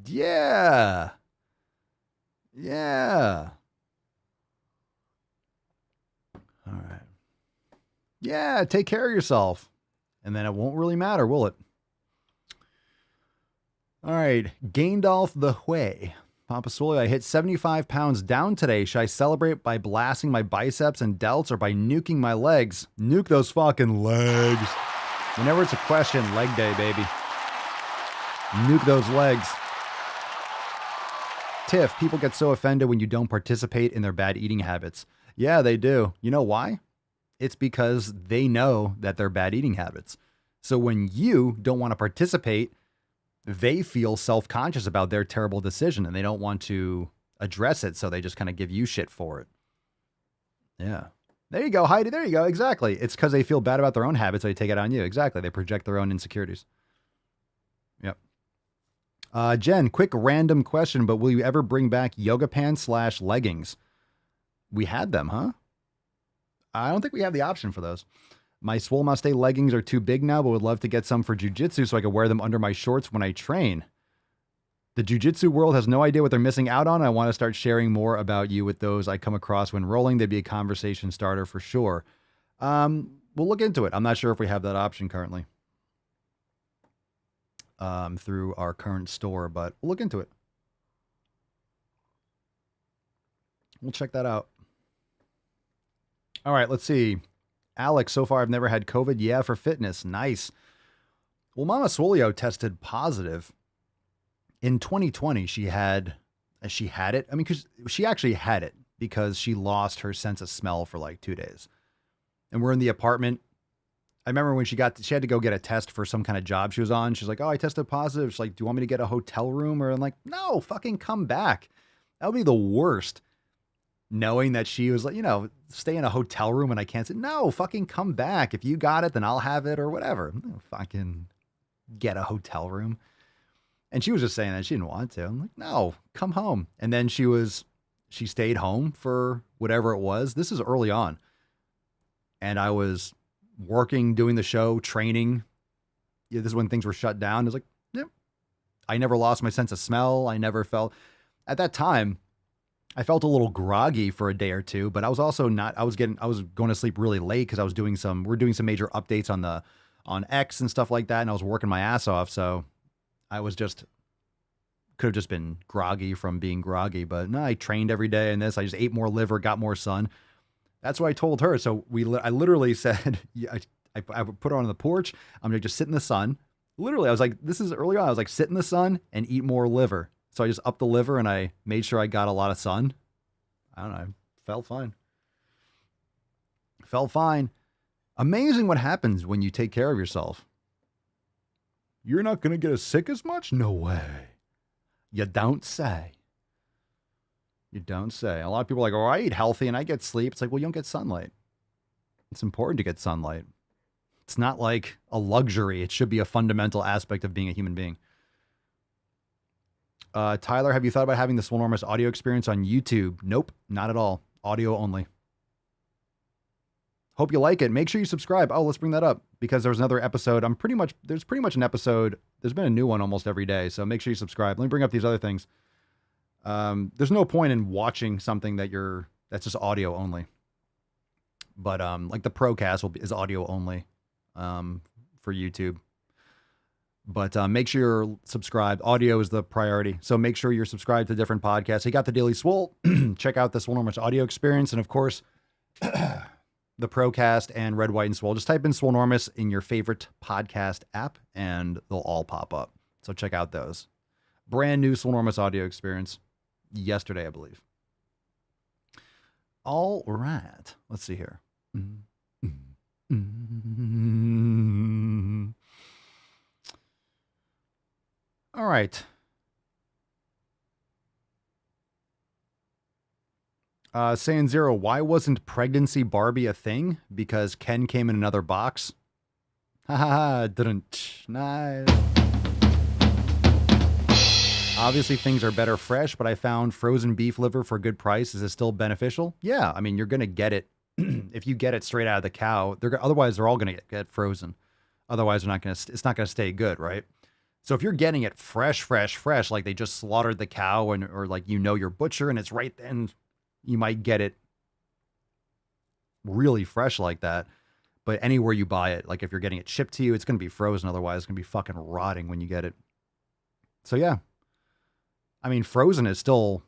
Yeah. All right. Yeah, take care of yourself. And then it won't really matter, will it? All right. Gaindolf the Hui. Papa Swolio, I hit 75 pounds down today. Should I celebrate by blasting my biceps and delts or by nuking my legs? Nuke those fucking legs. Whenever it's a question, leg day, baby. Nuke those legs. Tiff, people get so offended when you don't participate in their bad eating habits. Yeah, they do. You know why? It's because they know that they're bad eating habits. So when you don't want to participate, they feel self-conscious about their terrible decision and they don't want to address it. So they just kind of give you shit for it. Yeah. There you go, Heidi. There you go. Exactly. It's because they feel bad about their own habits. So they take it on you. Exactly. They project their own insecurities. Yep. Jen, quick random question, but will you ever bring back yoga pants / leggings? We had them, huh? I don't think we have the option for those. My Swole Must Stay leggings are too big now, but would love to get some for jujitsu so I could wear them under my shorts when I train. The jujitsu world has no idea what they're missing out on. I want to start sharing more about you with those I come across when rolling. They'd be a conversation starter for sure. We'll look into it. I'm not sure if we have that option currently through our current store, but we'll look into it. We'll check that out. All right, let's see. Alex, so far I've never had COVID. Yeah, for fitness. Nice. Well, Mama Swolio tested positive. In 2020, she had it. I mean, because she actually had it because she lost her sense of smell for like 2 days. And we're in the apartment. I remember when she had to go get a test for some kind of job she was on. She's like, oh, I tested positive. She's like, do you want me to get a hotel room? Or I'm like, no, fucking come back. That would be the worst. Knowing that she was like, stay in a hotel room and I can't say, no, fucking come back. If you got it, then I'll have it or whatever. Fucking get a hotel room. And she was just saying that she didn't want to. I'm like, no, come home. And then she stayed home for whatever it was. This is early on. And I was working, doing the show, training. Yeah, this is when things were shut down. I was like, yep. I never lost my sense of smell. I never felt, at that time, I felt a little groggy for a day or two, but I was also not, I was going to sleep really late because we're doing some major updates on X and stuff like that. And I was working my ass off. So I was could have just been groggy from being groggy, but no, I trained every day in this. I just ate more liver, got more sun. That's what I told her. So I literally said, I put her on the porch. I'm going to just sit in the sun. Literally, I was like, this is early on. I was like, sit in the sun and eat more liver. So I just upped the liver and I made sure I got a lot of sun. I don't know. I felt fine. Felt fine. Amazing what happens when you take care of yourself. You're not going to get as sick as much? No way. You don't say. You don't say. A lot of people are like, oh, I eat healthy and I get sleep. It's like, well, you don't get sunlight. It's important to get sunlight. It's not like a luxury. It should be a fundamental aspect of being a human being. Tyler, have you thought about having the Swolenormous audio experience on YouTube? Nope, not at all. Audio only. Hope you like it. Make sure you subscribe. Oh, let's bring that up because there was another episode. There's pretty much an episode. There's been a new one almost every day. So make sure you subscribe. Let me bring up these other things. There's no point in watching something that's just audio only. But like the Procast is audio only for YouTube. But make sure you're subscribed. Audio is the priority. So make sure you're subscribed to different podcasts. You got the Daily Swole. Check out the Swolenormous audio experience. And of course, the Procast and Red, White, and Swole. Just type in Swolenormous in your favorite podcast app and they'll all pop up. So check out those. Brand new Swolenormous audio experience yesterday, I believe. All right. Let's see here. All right. Saying Zero, why wasn't pregnancy Barbie a thing? Because Ken came in another box. Haha, didn't. Nice. Obviously, things are better fresh, but I found frozen beef liver for a good price. Is it still beneficial? Yeah, I mean, you're going to get it. If you get it straight out of the cow, otherwise they're all going to get frozen. Otherwise, it's not going to stay good, right? So if you're getting it fresh, like they just slaughtered the cow or like your butcher and it's right then, you might get it really fresh like that. But anywhere you buy it, like if you're getting it shipped to you, it's going to be frozen. Otherwise, it's going to be fucking rotting when you get it. So yeah. I mean, frozen is still,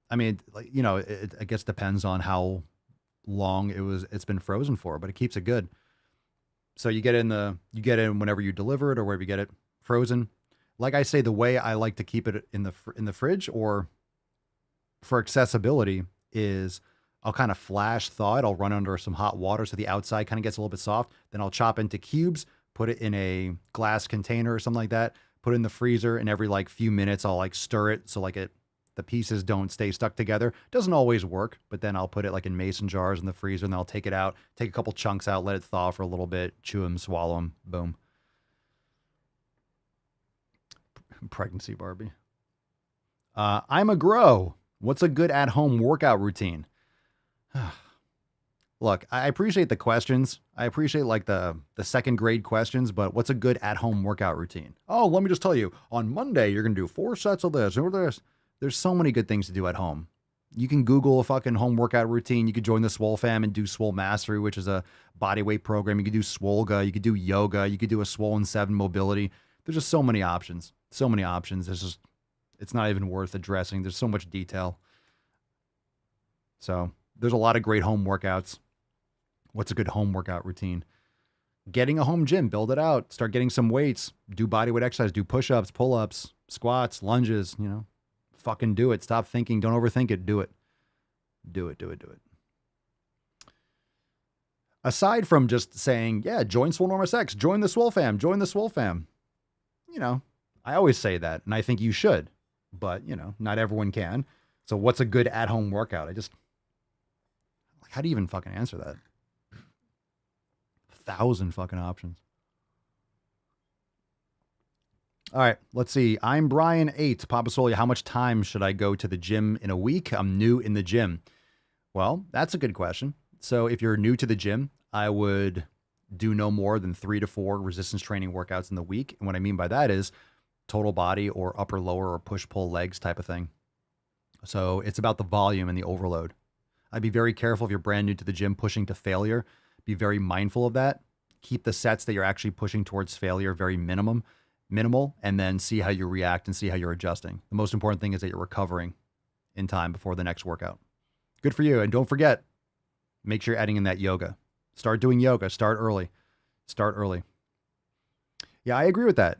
I mean, it I guess depends on how long it's been frozen for, but it keeps it good. So you get in whenever you deliver it or wherever you get it frozen. Like I say, the way I like to keep it in the fridge or for accessibility is I'll kind of flash thaw it. I'll run under some hot water so the outside kind of gets a little bit soft. Then I'll chop into cubes, put it in a glass container or something like that, put it in the freezer, and every like few minutes I'll like stir it so like the pieces don't stay stuck together. Doesn't always work, but then I'll put it like in mason jars in the freezer and then I'll take it out, take a couple chunks out, let it thaw for a little bit, chew them, swallow them, boom. Pregnancy Barbie. I'm a grow. What's a good at-home workout routine? Look, I appreciate the questions. I appreciate like the second grade questions, but what's a good at-home workout routine? Oh, let me just tell you, on Monday, you're going to do 4 sets of this or this. There's so many good things to do at home. You can Google a fucking home workout routine. You could join the Swole fam and do Swole Mastery, which is a body weight program. You could do Swolga. You could do yoga. You could do a Swollen 7 mobility. There's just so many options. So many options. It's not even worth addressing. There's so much detail. So there's a lot of great home workouts. What's a good home workout routine? Getting a home gym, build it out, start getting some weights, do bodyweight exercise, do push-ups, pull-ups, squats, lunges, fucking do it. Stop thinking. Don't overthink it. Do it. Do it. Aside from just saying, yeah, join Swolenormous X, join the Swole fam, join the Swole fam. I always say that, and I think you should, but, not everyone can. So what's a good at-home workout? How do you even fucking answer that? 1,000 fucking options. All right, let's see. I'm Brian 8, Papa Swolio. How much time should I go to the gym in a week? I'm new in the gym. Well, that's a good question. So if you're new to the gym, I would do no more than 3 to 4 resistance training workouts in the week. And what I mean by that is total body or upper, lower, or push-pull legs type of thing. So it's about the volume and the overload. I'd be very careful if you're brand new to the gym pushing to failure. Be very mindful of that. Keep the sets that you're actually pushing towards failure very minimal, and then see how you react and see how you're adjusting. The most important thing is that you're recovering in time before the next workout. Good for you. And don't forget, make sure you're adding in that yoga. Start doing yoga. Start early. Yeah, I agree with that.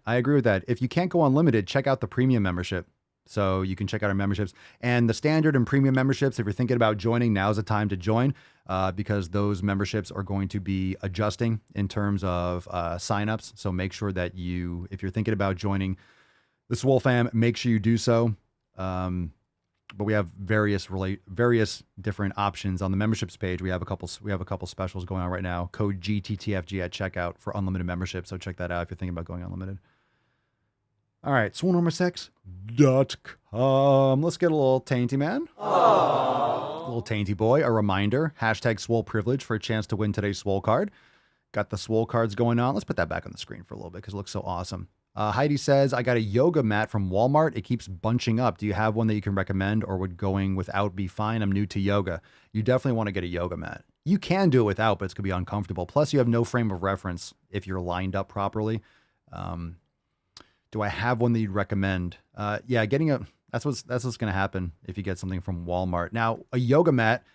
If you can't go unlimited, check out the premium membership. So you can check out our memberships and the standard and premium memberships. If you're thinking about joining, now's the time to join because those memberships are going to be adjusting in terms of signups. So make sure that if you're thinking about joining the Swole fam, make sure you do so. But we have various different options on the memberships page. We have a couple specials going on right now. Code GTTFG at checkout for unlimited membership. So check that out if you're thinking about going unlimited. All right, swolenormoussex.com. Let's get a little tainty, man. Aww. A little tainty boy. A reminder, hashtag Swole Privilege for a chance to win today's Swole card. Got the Swole cards going on. Let's put that back on the screen for a little bit because it looks so awesome. Heidi says, I got a yoga mat from Walmart. It keeps bunching up. Do you have one that you can recommend, or would going without be fine? I'm new to yoga. You definitely want to get a yoga mat. You can do it without, but it's going to be uncomfortable. Plus, you have no frame of reference if you're lined up properly. Do I have one that you'd recommend? Yeah, that's what's going to happen if you get something from Walmart. Now, a yoga mat,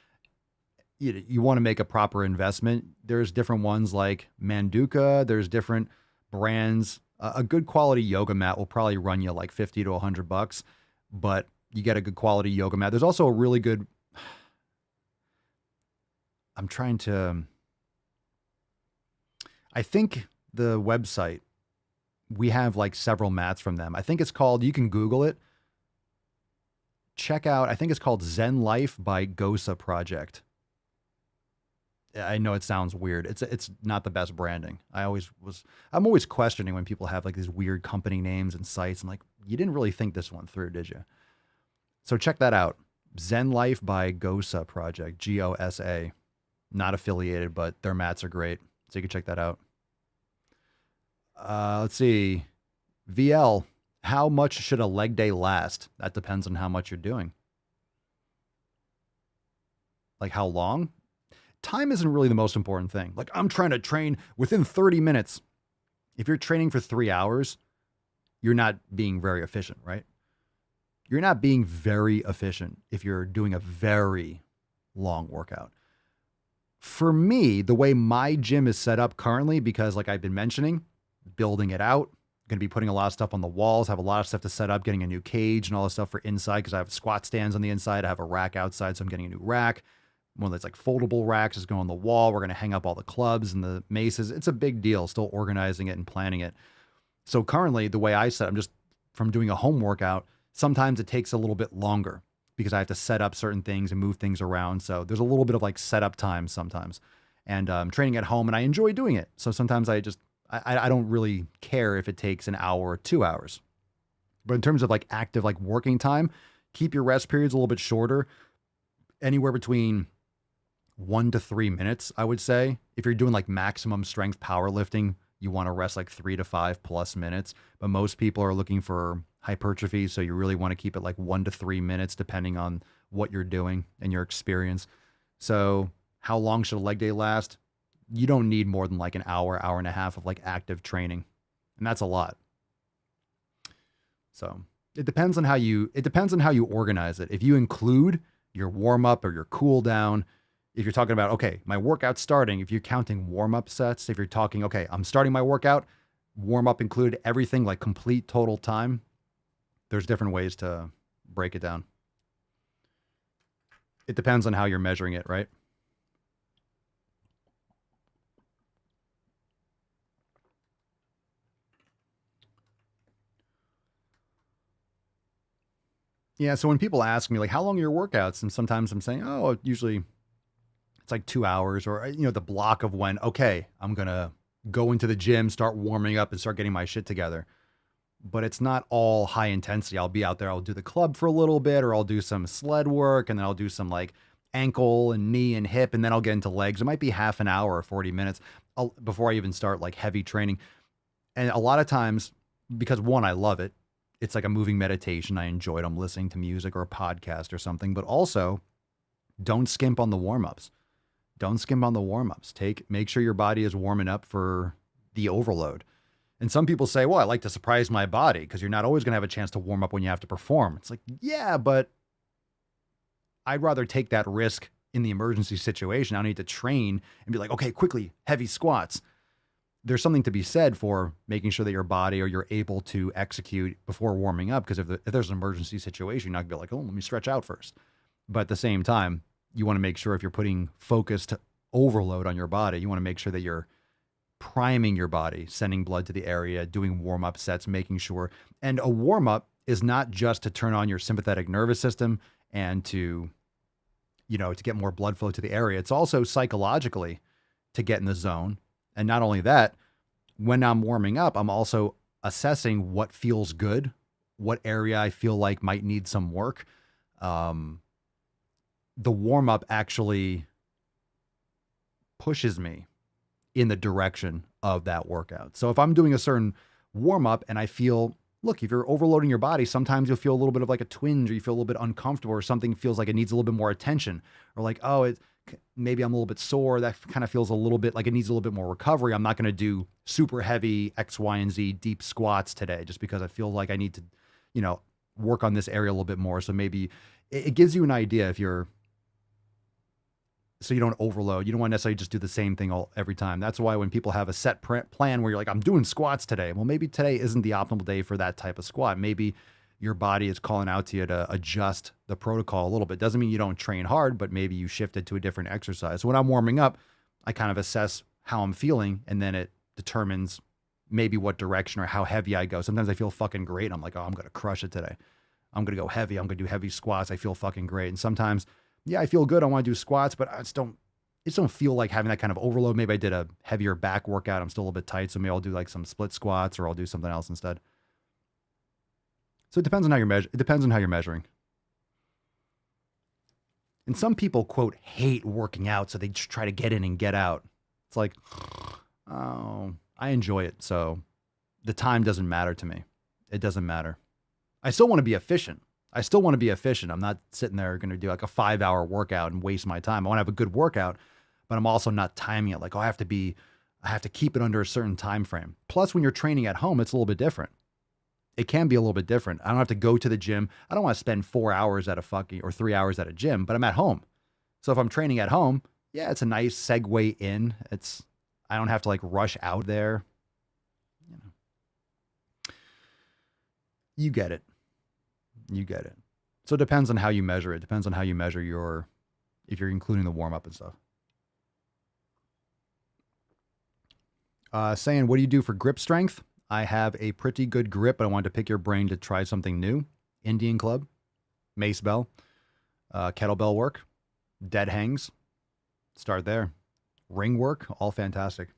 you want to make a proper investment. There's different ones like Manduka. There's different brands. A good quality yoga mat will probably run you like $50 to $100, but you get a good quality yoga mat. There's also a really good, I think the website, we have like several mats from them. I think it's called, you can Google it. Check out, I think it's called Zen Life by Gosa Project. I know it sounds weird. It's not the best branding. I'm always questioning when people have like these weird company names and sites. I'm like, you didn't really think this one through, did you? So check that out. Zen Life by Gosa Project, Gosa. Not affiliated, but their mats are great. So you can check that out. Let's see. VL, how much should a leg day last? That depends on how much you're doing. Like how long? Time isn't really the most important thing. Like, I'm trying to train within 30 minutes. If you're training for 3 hours, you're not being very efficient, right? You're not being very efficient if you're doing a very long workout. For me, the way my gym is set up currently, because like I've been mentioning, building it out, going to be putting a lot of stuff on the walls, have a lot of stuff to set up, getting a new cage and all this stuff for inside because I have squat stands on the inside. I have a rack outside, so I'm getting a new rack. One that's like foldable racks is going on the wall. We're going to hang up all the clubs and the maces. It's a big deal, still organizing it and planning it. So currently the way I set, I'm just from doing a home workout, sometimes it takes a little bit longer because I have to set up certain things and move things around. So there's a little bit of like setup time sometimes. And I'm training at home and I enjoy doing it. So sometimes I don't really care if it takes an hour or 2 hours. But in terms of like active, like working time, keep your rest periods a little bit shorter, anywhere between 1 to 3 minutes, I would say. If you're doing like maximum strength powerlifting, you want to rest like 3 to 5+ minutes. But most people are looking for hypertrophy, so you really want to keep it like 1 to 3 minutes, depending on what you're doing and your experience. So how long should a leg day last? You don't need more than like an hour, hour and a half of like active training. And that's a lot. So it depends on how you organize it. If you include your warm up or your cool down, if you're talking about, okay, my workout's starting, if you're counting warm-up sets, if you're talking, okay, I'm starting my workout, warm-up included everything, like complete total time, there's different ways to break it down. It depends on how you're measuring it, right? Yeah, so when people ask me, like, how long are your workouts? And sometimes I'm saying, oh, usually it's like 2 hours, or, the block of when, okay, I'm going to go into the gym, start warming up and start getting my shit together. But it's not all high intensity. I'll be out there, I'll do the club for a little bit, or I'll do some sled work, and then I'll do some like ankle and knee and hip, and then I'll get into legs. It might be half an hour or 40 minutes before I even start like heavy training. And a lot of times, because one, I love it. It's like a moving meditation. I enjoy it. I'm listening to music or a podcast or something, but also don't skimp on the warm-ups. Don't skimp on the warm-ups. Make sure your body is warming up for the overload. And some people say, well, I like to surprise my body because you're not always going to have a chance to warm up when you have to perform. It's like, yeah, but I'd rather take that risk in the emergency situation. I don't need to train and be like, okay, quickly, heavy squats. There's something to be said for making sure that your body or you're able to execute before warming up. Because if there's an emergency situation, you're not going to be like, oh, let me stretch out first. But at the same time, you want to make sure if you're putting focused overload on your body, you want to make sure that you're priming your body, sending blood to the area, doing warm-up sets, making sure. And a warm-up is not just to turn on your sympathetic nervous system and to, to get more blood flow to the area. It's also psychologically to get in the zone. And not only that, when I'm warming up, I'm also assessing what feels good, what area I feel like might need some work. The warm-up actually pushes me in the direction of that workout. So if I'm doing a certain warm-up and I feel, look, if you're overloading your body, sometimes you'll feel a little bit of like a twinge, or you feel a little bit uncomfortable, or something feels like it needs a little bit more attention, or like, maybe I'm a little bit sore. That kind of feels a little bit like it needs a little bit more recovery. I'm not going to do super heavy X, Y, and Z deep squats today just because I feel like I need to, work on this area a little bit more. So maybe it gives you an idea so you don't overload. You don't want to necessarily just do the same thing every time. That's why when people have a set plan where you're like, I'm doing squats today. Well, maybe today isn't the optimal day for that type of squat. Maybe your body is calling out to you to adjust the protocol a little bit. Doesn't mean you don't train hard, but maybe you shift it to a different exercise. So when I'm warming up, I kind of assess how I'm feeling, and then it determines maybe what direction or how heavy I go. Sometimes I feel fucking great. I'm like, I'm going to crush it today. I'm going to go heavy. I'm going to do heavy squats. I feel fucking great. And sometimes, I feel good. I want to do squats, but I just don't feel like having that kind of overload. Maybe I did a heavier back workout. I'm still a little bit tight. So maybe I'll do like some split squats, or I'll do something else instead. So it depends on how you're measuring. And some people, quote, hate working out, so they just try to get in and get out. It's like, I enjoy it, so the time doesn't matter to me. It doesn't matter. I still want to be efficient. I'm not sitting there going to do like a 5-hour workout and waste my time. I want to have a good workout, but I'm also not timing it like, I have to keep it under a certain time frame. Plus, when you're training at home, it's a little bit different. It can be a little bit different. I don't have to go to the gym. I don't want to spend 4 hours or 3 hours at a gym, but I'm at home. So if I'm training at home, it's a nice segue in. I don't have to like rush out there. You get it. So it depends on how you measure it. Depends on how you measure if you're including the warm up and stuff. Saying, what do you do for grip strength? I have a pretty good grip, but I wanted to pick your brain to try something new. Indian club, mace bell, kettlebell work, dead hangs. Start there. Ring work, all fantastic.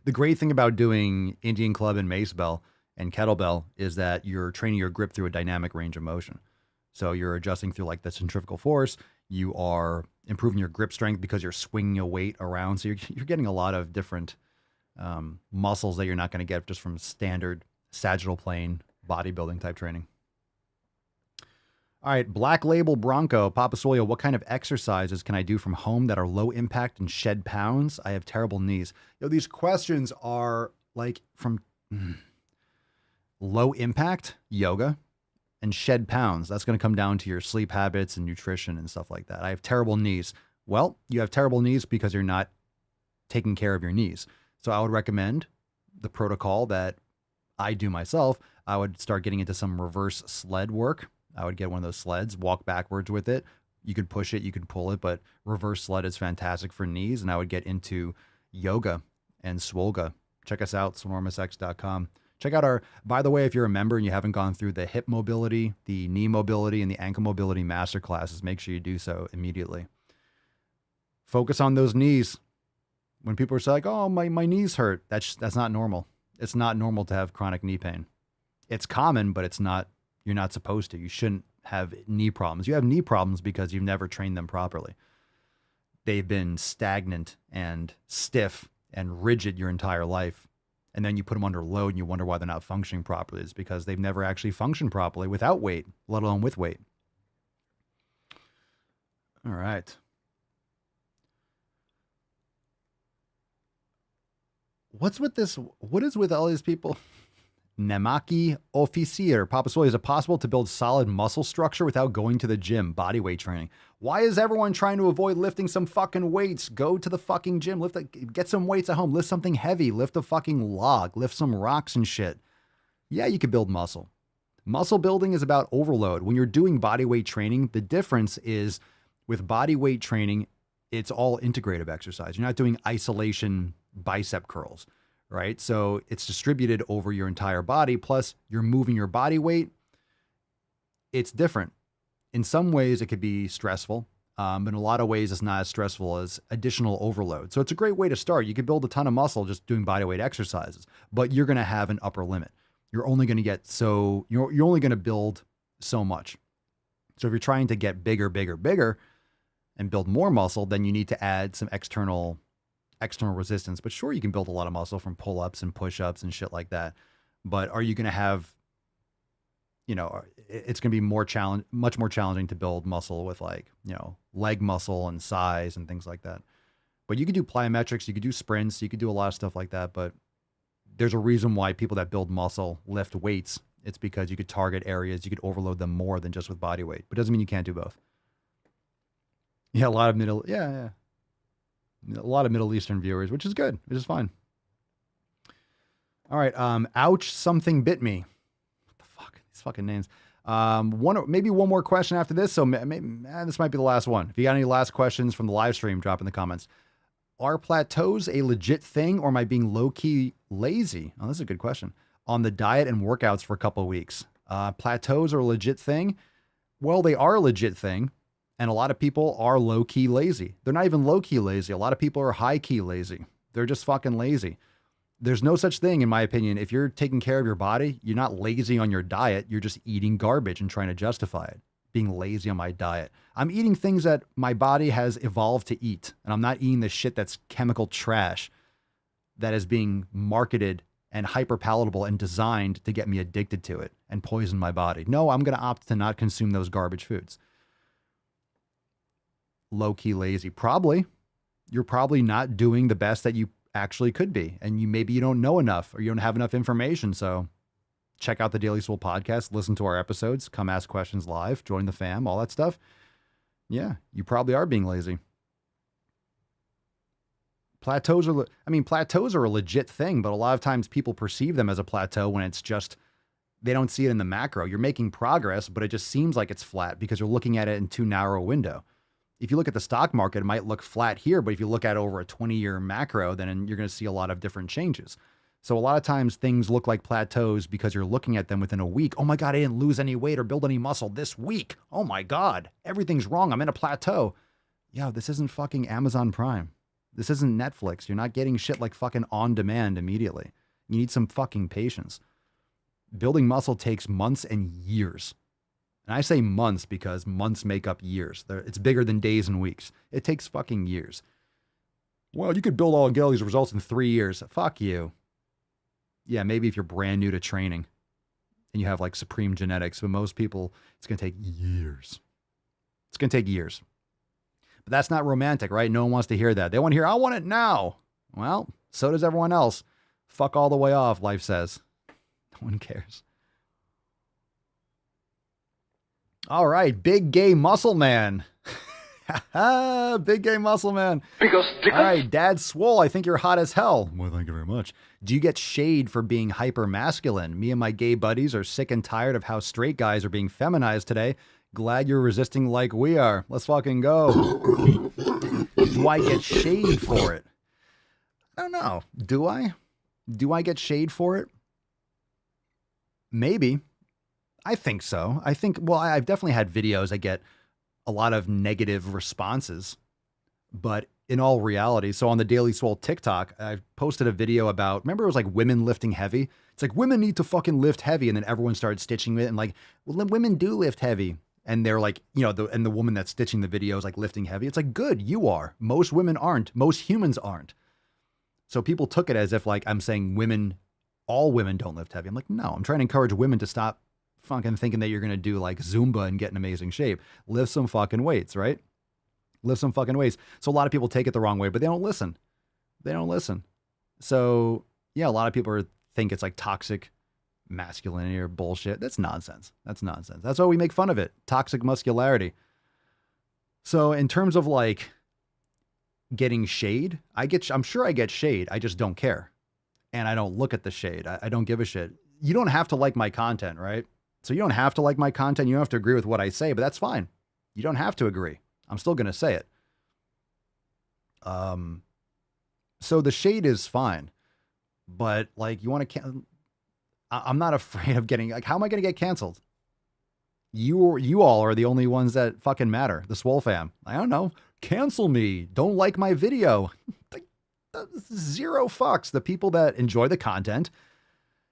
The great thing about doing Indian club and mace bell and kettlebell is that you're training your grip through a dynamic range of motion. So you're adjusting through like the centrifugal force. You are improving your grip strength because you're swinging a weight around. So you're getting a lot of different muscles that you're not going to get just from standard sagittal plane bodybuilding type training. All right, Black Label Bronco, Papa Swolio, what kind of exercises can I do from home that are low impact and shed pounds? I have terrible knees. These questions are like from low impact yoga and shed pounds. That's going to come down to your sleep habits and nutrition and stuff like that. I have terrible knees. Well, you have terrible knees because you're not taking care of your knees. So I would recommend the protocol that I do myself. I would start getting into some reverse sled work. I would get one of those sleds, walk backwards with it. You could push it, you could pull it, but reverse sled is fantastic for knees. And I would get into yoga and Swolga. Check us out, swolenormousx.com. Check out by the way, if you're a member and you haven't gone through the hip mobility, the knee mobility, and the ankle mobility master classes, make sure you do so immediately. Focus on those knees. When people are like, oh, my knees hurt, that's not normal. It's not normal to have chronic knee pain. It's common, but it's not. You're not supposed to. You shouldn't have knee problems. You have knee problems because you've never trained them properly. They've been stagnant and stiff and rigid your entire life. And then you put them under load and you wonder why they're not functioning properly. It's because they've never actually functioned properly without weight, let alone with weight. All right. What's with this? What is with all these people? Nemaki Officier. Papa Swolio, is it possible to build solid muscle structure without going to the gym? Body weight training. Why is everyone trying to avoid lifting some fucking weights? Go to the fucking gym. Get some weights at home. Lift something heavy. Lift a fucking log. Lift some rocks and shit. Yeah, you can build muscle. Muscle building is about overload. When you're doing body weight training, the difference is with body weight training, it's all integrative exercise. You're not doing isolation bicep curls, right? So it's distributed over your entire body. Plus you're moving your body weight. It's different. In some ways it could be stressful. But in a lot of ways it's not as stressful as additional overload. So it's a great way to start. You could build a ton of muscle just doing body weight exercises, but you're going to have an upper limit. You're only going to get you're only going to build so much. So if you're trying to get bigger, and build more muscle, then you need to add some external resistance. But sure, you can build a lot of muscle from pull-ups and push-ups and shit like that. But are you going to have, it's going to be much more challenging to build muscle with leg muscle and size and things like that. But you could do plyometrics, you could do sprints, you could do a lot of stuff like that. But there's a reason why people that build muscle lift weights. It's because you could target areas, you could overload them more than just with body weight. But it doesn't mean you can't do both. Yeah, a lot of Middle Eastern viewers, which is good, which is fine. All right, ouch, something bit me. What the fuck? These fucking names. Maybe one more question after this. So maybe this might be the last one. If you got any last questions from the live stream, drop in the comments. Are plateaus a legit thing, or am I being low-key lazy? Oh, this is a good question. On the diet and workouts for a couple of weeks. Plateaus are a legit thing. Well, they are a legit thing. And a lot of people are low-key lazy. They're not even low-key lazy. A lot of people are high-key lazy. They're just fucking lazy. There's no such thing, in my opinion. If you're taking care of your body, you're not lazy on your diet. You're just eating garbage and trying to justify it. Being lazy on my diet. I'm eating things that my body has evolved to eat. And I'm not eating the shit that's chemical trash that is being marketed and hyper palatable and designed to get me addicted to it and poison my body. No, I'm going to opt to not consume those garbage foods. Low-key lazy. Probably. You're probably not doing the best that you actually could be. And maybe you don't know enough or you don't have enough information. So check out the Daily Swole podcast, listen to our episodes, come ask questions live, join the fam, all that stuff. Yeah, you probably are being lazy. Plateaus are a legit thing, but a lot of times people perceive them as a plateau when it's just, they don't see it in the macro. You're making progress, but it just seems like it's flat because you're looking at it in too narrow a window. If you look at the stock market, it might look flat here, but if you look at it over a 20-year macro, then you're going to see a lot of different changes. So a lot of times things look like plateaus because you're looking at them within a week. Oh my God, I didn't lose any weight or build any muscle this week. Oh my God, everything's wrong. I'm in a plateau. Yo, this isn't fucking Amazon Prime. This isn't Netflix. You're not getting shit like fucking on demand immediately. You need some fucking patience. Building muscle takes months and years. And I say months because months make up years. It's bigger than days and weeks. It takes fucking years. Well, you could build all and get all these results in 3 years. Fuck you. Yeah, maybe if you're brand new to training and you have like supreme genetics, but most people, it's going to take years. It's going to take years. But that's not romantic, right? No one wants to hear that. They want to hear, I want it now. Well, so does everyone else. Fuck all the way off, life says. No one cares. All right, big gay muscle man. Big gay muscle man. All right, Dad Swole, I think you're hot as hell. Well, thank you very much. Do you get shade for being hyper masculine? Me and my gay buddies are sick and tired of how straight guys are being feminized today. Glad you're resisting like we are. Let's fucking go. Do I get shade for it? I don't know. Do I? Do I get shade for it? Maybe. I think so. I've definitely had videos that get a lot of negative responses, but in all reality, so on the Daily Swole TikTok, I posted a video about, remember it was like women lifting heavy? It's like women need to fucking lift heavy. And then everyone started stitching it and like, well, women do lift heavy. And they're like, the woman that's stitching the video is like lifting heavy. It's like, good, you are. Most women aren't. Most humans aren't. So people took it as if like I'm saying all women don't lift heavy. I'm like, no, I'm trying to encourage women to stop fucking thinking that you're going to do like Zumba and get in amazing shape. Lift some fucking weights, right? Lift some fucking weights. So a lot of people take it the wrong way, but they don't listen. They don't listen. So yeah, a lot of people think it's like toxic masculinity or bullshit. That's nonsense. That's nonsense. That's why we make fun of it. Toxic muscularity. So in terms of like getting shade, I'm sure I get shade. I just don't care. And I don't look at the shade. I don't give a shit. You don't have to like my content, right? So you don't have to like my content. You don't have to agree with what I say, but that's fine. You don't have to agree. I'm still going to say it. So the shade is fine, but like you want to, I'm not afraid of getting, like, how am I going to get canceled? You all are the only ones that fucking matter. The Swole fam. I don't know. Cancel me. Don't like my video. Zero fucks. The people that enjoy the content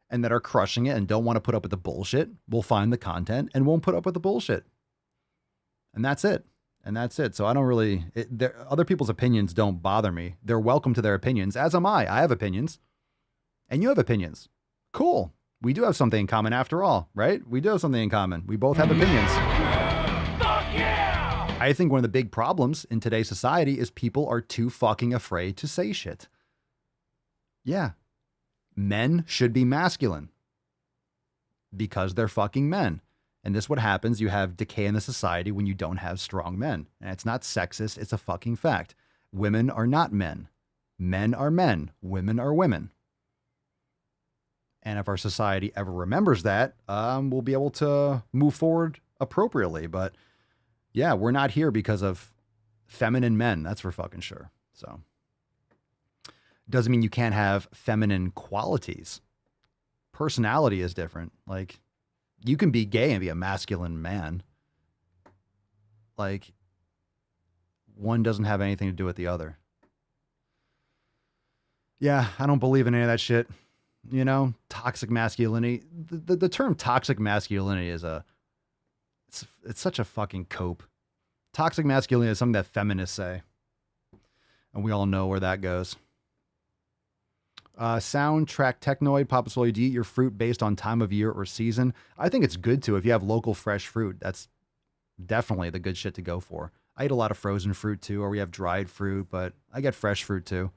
and that are crushing it and don't want to put up with the bullshit will find the content and won't put up with the bullshit. And that's it. And that's it. So I don't really, other people's opinions don't bother me. They're welcome to their opinions, as am I. I have opinions. And you have opinions. Cool. We do have something in common after all, right? We do have something in common. We both have opinions. Fuck yeah! I think one of the big problems in today's society is people are too fucking afraid to say shit. Yeah. Men should be masculine because they're fucking men. And this is what happens. You have decay in the society when you don't have strong men. And it's not sexist. It's a fucking fact. Women are not men. Men are men. Women are women. And if our society ever remembers that, we'll be able to move forward appropriately. But yeah, we're not here because of feminine men. That's for fucking sure. So doesn't mean you can't have feminine qualities. Personality is different. Like, you can be gay and be a masculine man. Like, one doesn't have anything to do with the other. Yeah, I don't believe in any of that shit. You know, toxic masculinity. The term toxic masculinity is it's such a fucking cope. Toxic masculinity is something that feminists say. And we all know where that goes. Soundtrack Technoid, Papa Swole, do you eat your fruit based on time of year or season? I think it's good to. If you have local fresh fruit, that's definitely the good shit to go for. I eat a lot of frozen fruit too, or we have dried fruit, but I get fresh fruit too.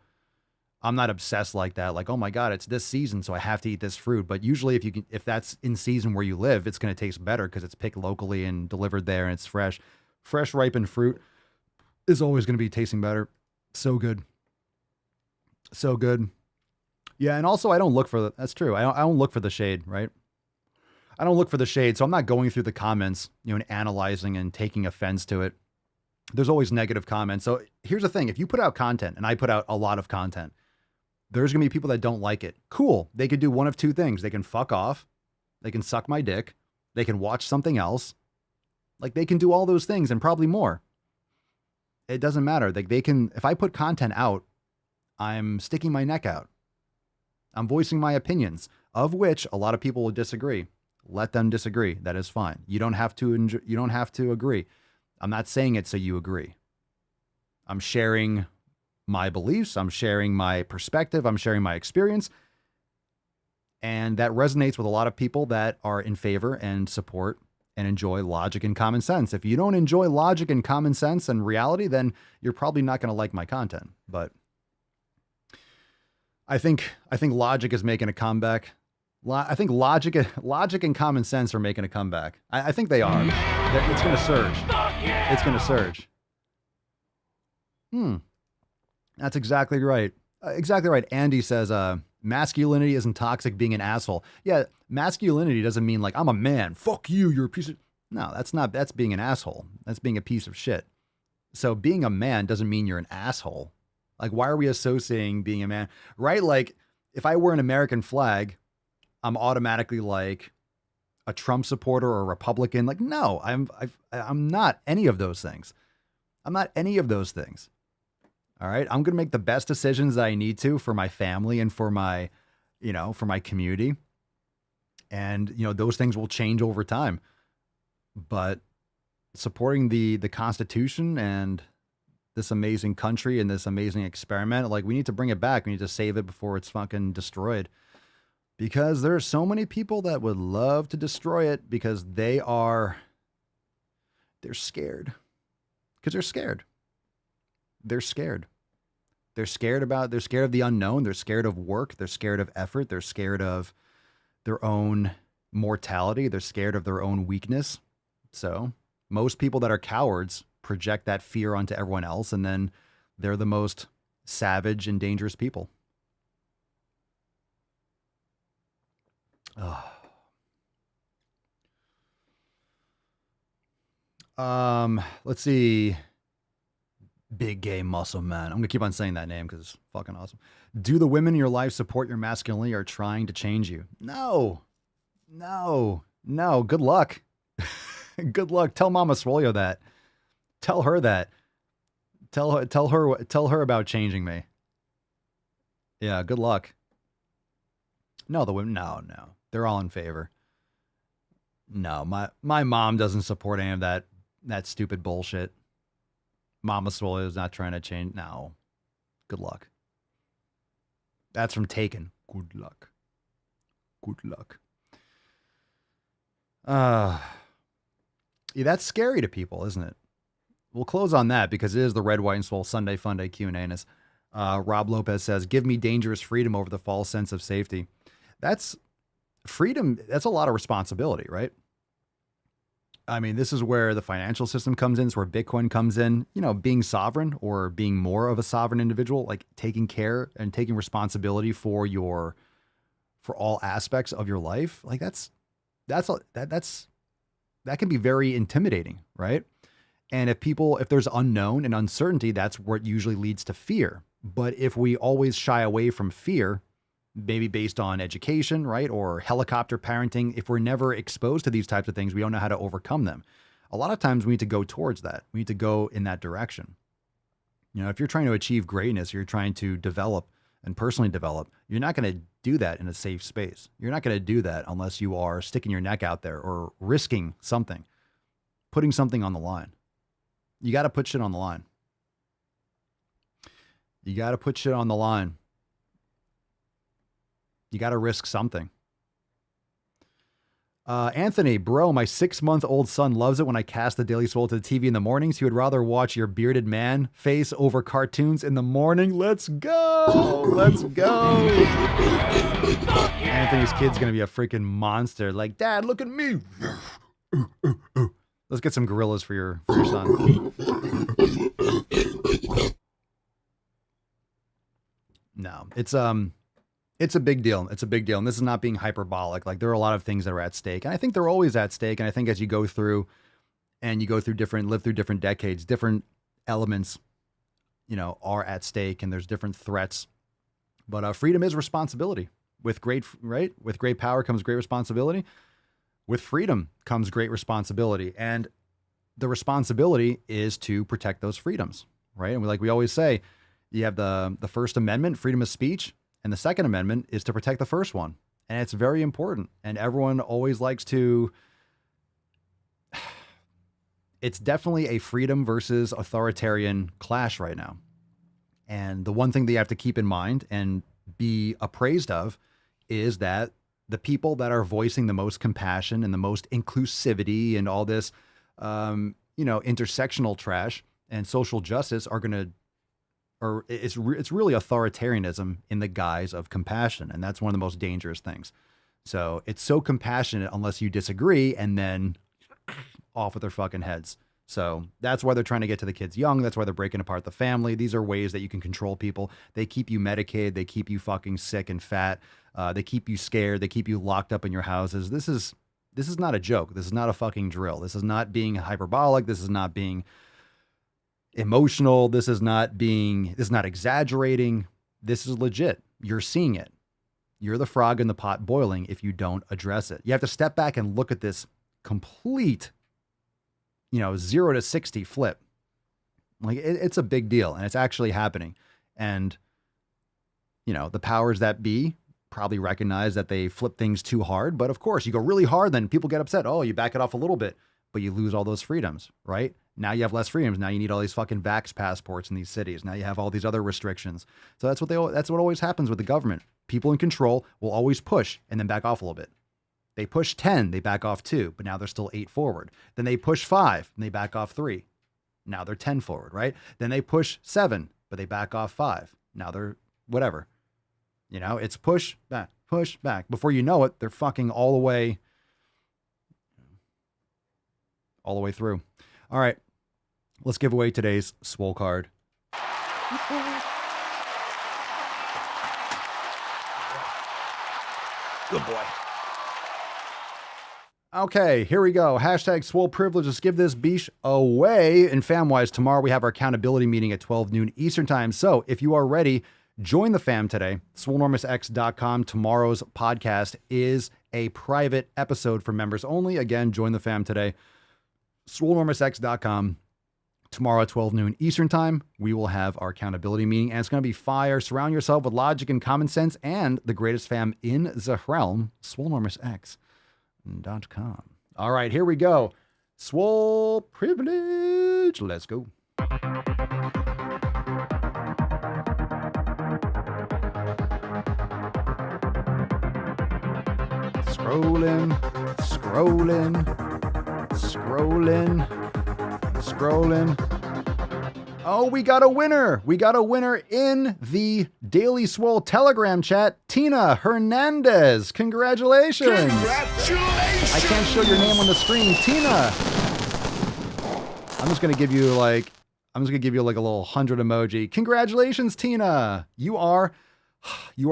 I'm not obsessed like that. Like, oh my God, it's this season, so I have to eat this fruit. But usually if that's in season where you live, it's going to taste better because it's picked locally and delivered there and it's fresh. Fresh ripened fruit is always going to be tasting better. So good. So good. Yeah, and also I don't look for that's true. I don't look for the shade, right? I don't look for the shade, so I'm not going through the comments, and analyzing and taking offense to it. There's always negative comments. So here's the thing. If you put out content, and I put out a lot of content, there's going to be people that don't like it. Cool. They could do one of two things. They can fuck off. They can suck my dick. They can watch something else. Like, they can do all those things and probably more. It doesn't matter. Like, they can, if I put content out, I'm sticking my neck out. I'm voicing my opinions, of which a lot of people will disagree. Let them disagree. That is fine. You don't have to you don't have to agree. I'm not saying it so you agree. I'm sharing my beliefs. I'm sharing my perspective. I'm sharing my experience. And that resonates with a lot of people that are in favor and support and enjoy logic and common sense. If you don't enjoy logic and common sense and reality, then you're probably not going to like my content. But I think logic is making a comeback. I think logic and common sense are making a comeback. I think they are. It's going to surge. It's going to surge. That's exactly right. Exactly right. Andy says, masculinity isn't toxic, being an asshole. Yeah, masculinity doesn't mean like, I'm a man. Fuck you, you're a piece of... No, that's being an asshole. That's being a piece of shit. So being a man doesn't mean you're an asshole. Like, why are we associating being a man? Right? Like, if I wear an American flag, I'm automatically like a Trump supporter or a Republican. Like, no, I'm not any of those things. I'm not any of those things. All right. I'm going to make the best decisions that I need to for my family and for my, for my community. And, those things will change over time. But supporting the Constitution and this amazing country and this amazing experiment, like, we need to bring it back. We need to save it before it's fucking destroyed. Because there are so many people that would love to destroy it because they're scared. Because they're scared. They're scared. They're scared of the unknown. They're scared of work. They're scared of effort. They're scared of their own mortality. They're scared of their own weakness. So most people that are cowards project that fear onto everyone else, and then they're the most savage and dangerous people. Let's see. Big gay muscle man. I'm going to keep on saying that name because it's fucking awesome. Do the women in your life support your masculinity or trying to change you? No. Good luck. Good luck. Tell Mama Swolio that. Tell her that. Tell her about changing me. Yeah, good luck. No, the women, no. They're all in favor. No, my mom doesn't support any of that stupid bullshit. Mama Swole is not trying to change. No. Good luck. That's from Taken. Good luck. Yeah, that's scary to people, isn't it? We'll close on that because it is the Red, White, and Swole Sunday Funday Q&Anus. Rob Lopez says, give me dangerous freedom over the false sense of safety. That's freedom. That's a lot of responsibility, right? I mean, this is where the financial system comes in. It's where Bitcoin comes in, being sovereign or being more of a sovereign individual, like taking care and taking responsibility for all aspects of your life. Like that can be very intimidating, right? And if there's unknown and uncertainty, that's what usually leads to fear. But if we always shy away from fear, maybe based on education, right? Or helicopter parenting, if we're never exposed to these types of things, we don't know how to overcome them. A lot of times we need to go towards that. We need to go in that direction. If you're trying to achieve greatness, you're trying to develop and personally develop, you're not going to do that in a safe space. You're not going to do that unless you are sticking your neck out there or risking something, putting something on the line. You got to put shit on the line. You got to put shit on the line. You got to risk something. Anthony, bro, my 6-month-old son loves it when I cast the Daily Swole to the TV in the mornings. He would rather watch your bearded man face over cartoons in the morning. Let's go. Let's go. Anthony's kid's going to be a freaking monster. Like, Dad, look at me. Let's get some gorillas for your son. No, it's a big deal. It's a big deal. And this is not being hyperbolic. Like, there are a lot of things that are at stake. And I think they're always at stake. And I think as you go through live through different decades, different elements, are at stake and there's different threats. But freedom is responsibility. With great power comes great responsibility. With freedom comes great responsibility. And the responsibility is to protect those freedoms, right? And we always say, you have the First Amendment, freedom of speech. And the Second Amendment is to protect the first one. And it's very important. And everyone always likes to... It's definitely a freedom versus authoritarian clash right now. And the one thing that you have to keep in mind and be appraised of is that the people that are voicing the most compassion and the most inclusivity and all this, intersectional trash and social justice are going to... Or it's really authoritarianism in the guise of compassion. And that's one of the most dangerous things. So it's so compassionate unless you disagree and then off with their fucking heads. So that's why they're trying to get to the kids young. That's why they're breaking apart the family. These are ways that you can control people. They keep you medicated. They keep you fucking sick and fat. They keep you scared. They keep you locked up in your houses. This is not a joke. This is not a fucking drill. This is not being hyperbolic. This is not being emotional. This is not exaggerating. This is legit. You're seeing it. You're the frog in the pot boiling if you don't address it. You have to step back and look at this complete, 0 to 60 flip. Like it's a big deal and it's actually happening. And, the powers that be probably recognize that they flip things too hard. But of course you go really hard, then people get upset. Oh, you back it off a little bit, but you lose all those freedoms, right? Now you have less freedoms. Now you need all these fucking vax passports in these cities. Now you have all these other restrictions. So that's what always happens with the government. People in control will always push and then back off a little bit. They push 10, they back off 2, but now they're still 8 forward. Then they push 5 and they back off 3. Now they're 10 forward, right? Then they push 7, but they back off 5. Now they're whatever. It's push back. Before you know it, they're fucking all the way through. All right. Let's give away today's Swole card. Good boy. Okay, here we go. Hashtag Swole Privilege. Let's give this beesh away. And fam-wise, tomorrow we have our accountability meeting at 12 noon Eastern time. So if you are ready, join the fam today. SwoleNormousX.com. Tomorrow's podcast is a private episode for members only. Again, join the fam today. SwoleNormousX.com. Tomorrow at 12 noon Eastern time, we will have our accountability meeting, and it's going to be fire. Surround yourself with logic and common sense and the greatest fam in the realm, SwoleNormousX.com. All right, here we go. Swole Privilege. Let's go. Scrolling. Oh, we got a winner. We got a winner in the Daily Swole Telegram chat. Tina Hernandez. Congratulations. I can't show your name on the screen. Tina. I'm just going to give you like a little 100 emoji. Congratulations, Tina. You are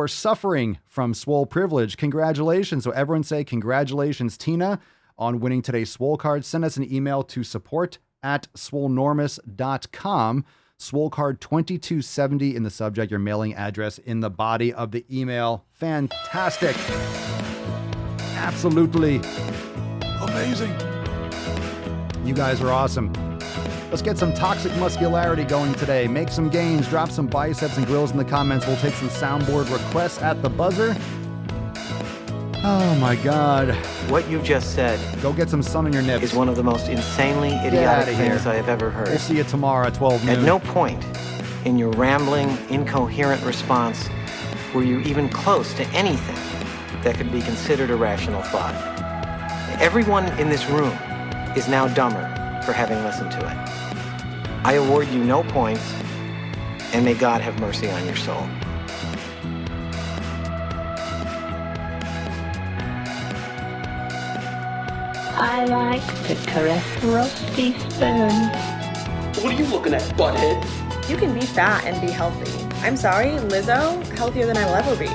suffering from swole privilege. Congratulations. So everyone say congratulations, Tina, on winning today's swole card. Send us an email to support@swolenormous.com. Swole card 2270 in the subject, your mailing address in the body of the email. Fantastic. Absolutely amazing. You guys are awesome. Let's get some toxic muscularity going today. Make some gains, drop some biceps and grills in the comments. We'll take some soundboard requests at the buzzer. Oh my God. What you just said. Go get some sun on your nips. Is one of the most insanely idiotic things I have ever heard. We'll see you tomorrow at 12 noon. At no point in your rambling, incoherent response were you even close to anything that could be considered a rational thought. Everyone in this room is now dumber for having listened to it. I award you no points, and may God have mercy on your soul. I like to caress rusty spoons. What are you looking at, butthead? You can be fat and be healthy. I'm sorry, Lizzo, healthier than I will ever be.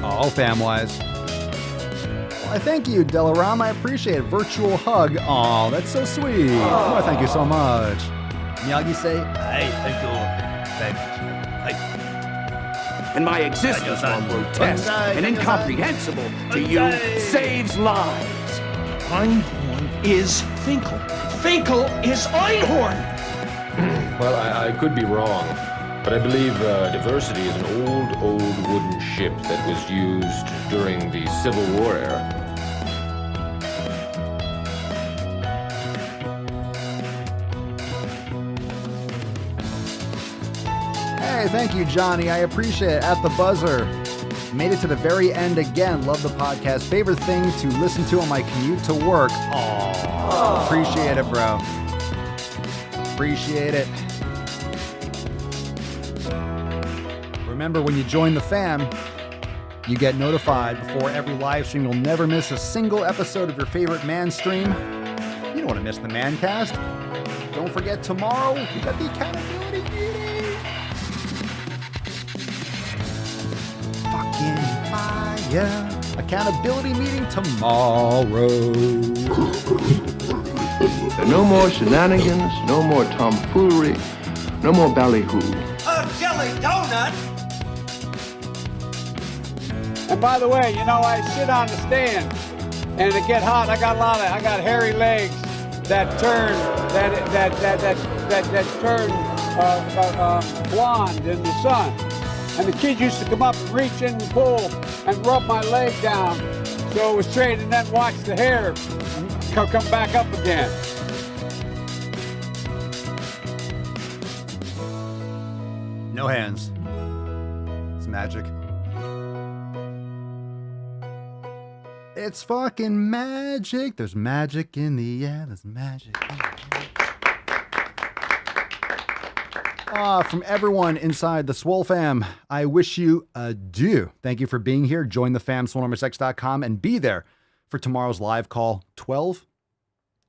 Oh, fam-wise. Well, thank you, Delaram. I appreciate it. Virtual hug. Oh, that's so sweet. Oh, thank you so much. Miyagi say, hey, thank you. And my existence, while grotesque and incomprehensible to you, saves lives. Einhorn is Finkel. Finkel is Einhorn! Well, I could be wrong, but I believe diversity is an old wooden ship that was used during the Civil War era. Hey, thank you, Johnny. I appreciate it. At the buzzer. Made it to the very end again. Love the podcast. Favorite thing to listen to on my commute to work. Aww. Appreciate it, bro. Appreciate it. Remember, when you join the fam, you get notified before every live stream. You'll never miss a single episode of your favorite man stream. You don't want to miss the Mancast. Don't forget, tomorrow, we got the accountability meeting. Fucking fire. Accountability meeting tomorrow. No more shenanigans, no more tomfoolery, no more ballyhoo. A jelly donut? And by the way, you know, I sit on the stand and it get hot. I got hairy legs that turn blonde in the sun. And the kids used to come up and reach in and pull and rub my leg down so it was straight, and then watch the hair come back up again. No hands. It's magic. It's fucking magic. There's magic in the air. There's magic in the air. From everyone inside the Swole fam, I wish you adieu. Thank you for being here. Join the fam, SwoleNormousX.com, and be there for tomorrow's live call, 12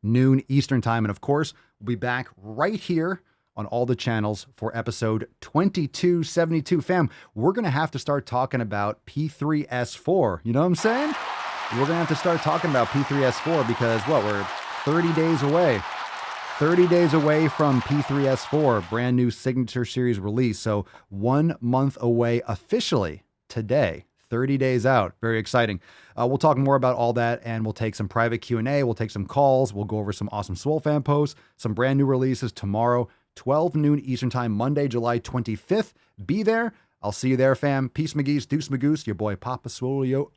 noon Eastern time. And of course, we'll be back right here on all the channels for episode 2272. Fam, we're going to have to start talking about P3S4. You know what I'm saying? We're going to have to start talking about P3S4 because, we're 30 days away. 30 days away from P3S4, brand new Signature Series release. So 1 month away officially today, 30 days out. Very exciting. We'll talk more about all that, and we'll take some private Q&A. We'll take some calls. We'll go over some awesome Swole fan posts, some brand new releases tomorrow, 12 noon Eastern Time, Monday, July 25th. Be there. I'll see you there, fam. Peace, McGee's, deuce, Magoose, your boy Papa Swolio.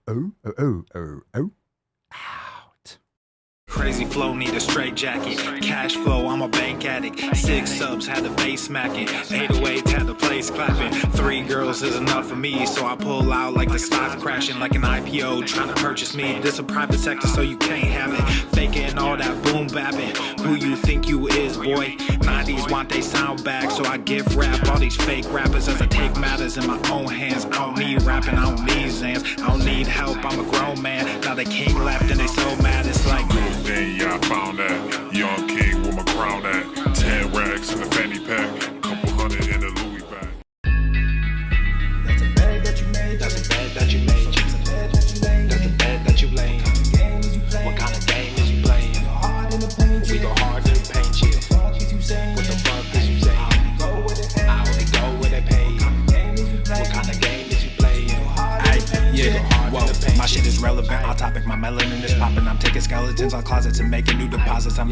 Crazy flow, need a straight jacket. Cash flow, I'm a bank addict. 6 subs, had the bass smacking. 808, had the place clapping. 3 girls is enough for me, so I pull out like the stock crashing. Like an IPO, trying to purchase me. This a private sector, so you can't have it. Faking all that boom bapping. Who you think you is, boy? 90s want they sound back, so I give rap all these fake rappers as I take matters in my own hands. I don't need rapping, I don't need Zans. I don't need help, I'm a grown man. Now they king left and they so mad, it's like... Yeah, I found that young king with my crown at 10 racks in the fanny pack, couple hundred in the Louis bag. That's a bag that you made, that's a bag that you made, that's a bag that you made, that's a bag that you laid. What kind of game is you playing? We go hard in the paint, yeah. What the fuck is you saying? I only go where they pay. What kind of game is you playing? Yeah, whoa, my shit is relevant. On topic, my melanin is popping. I'm taking skeletons on closets and making new deposits. I'm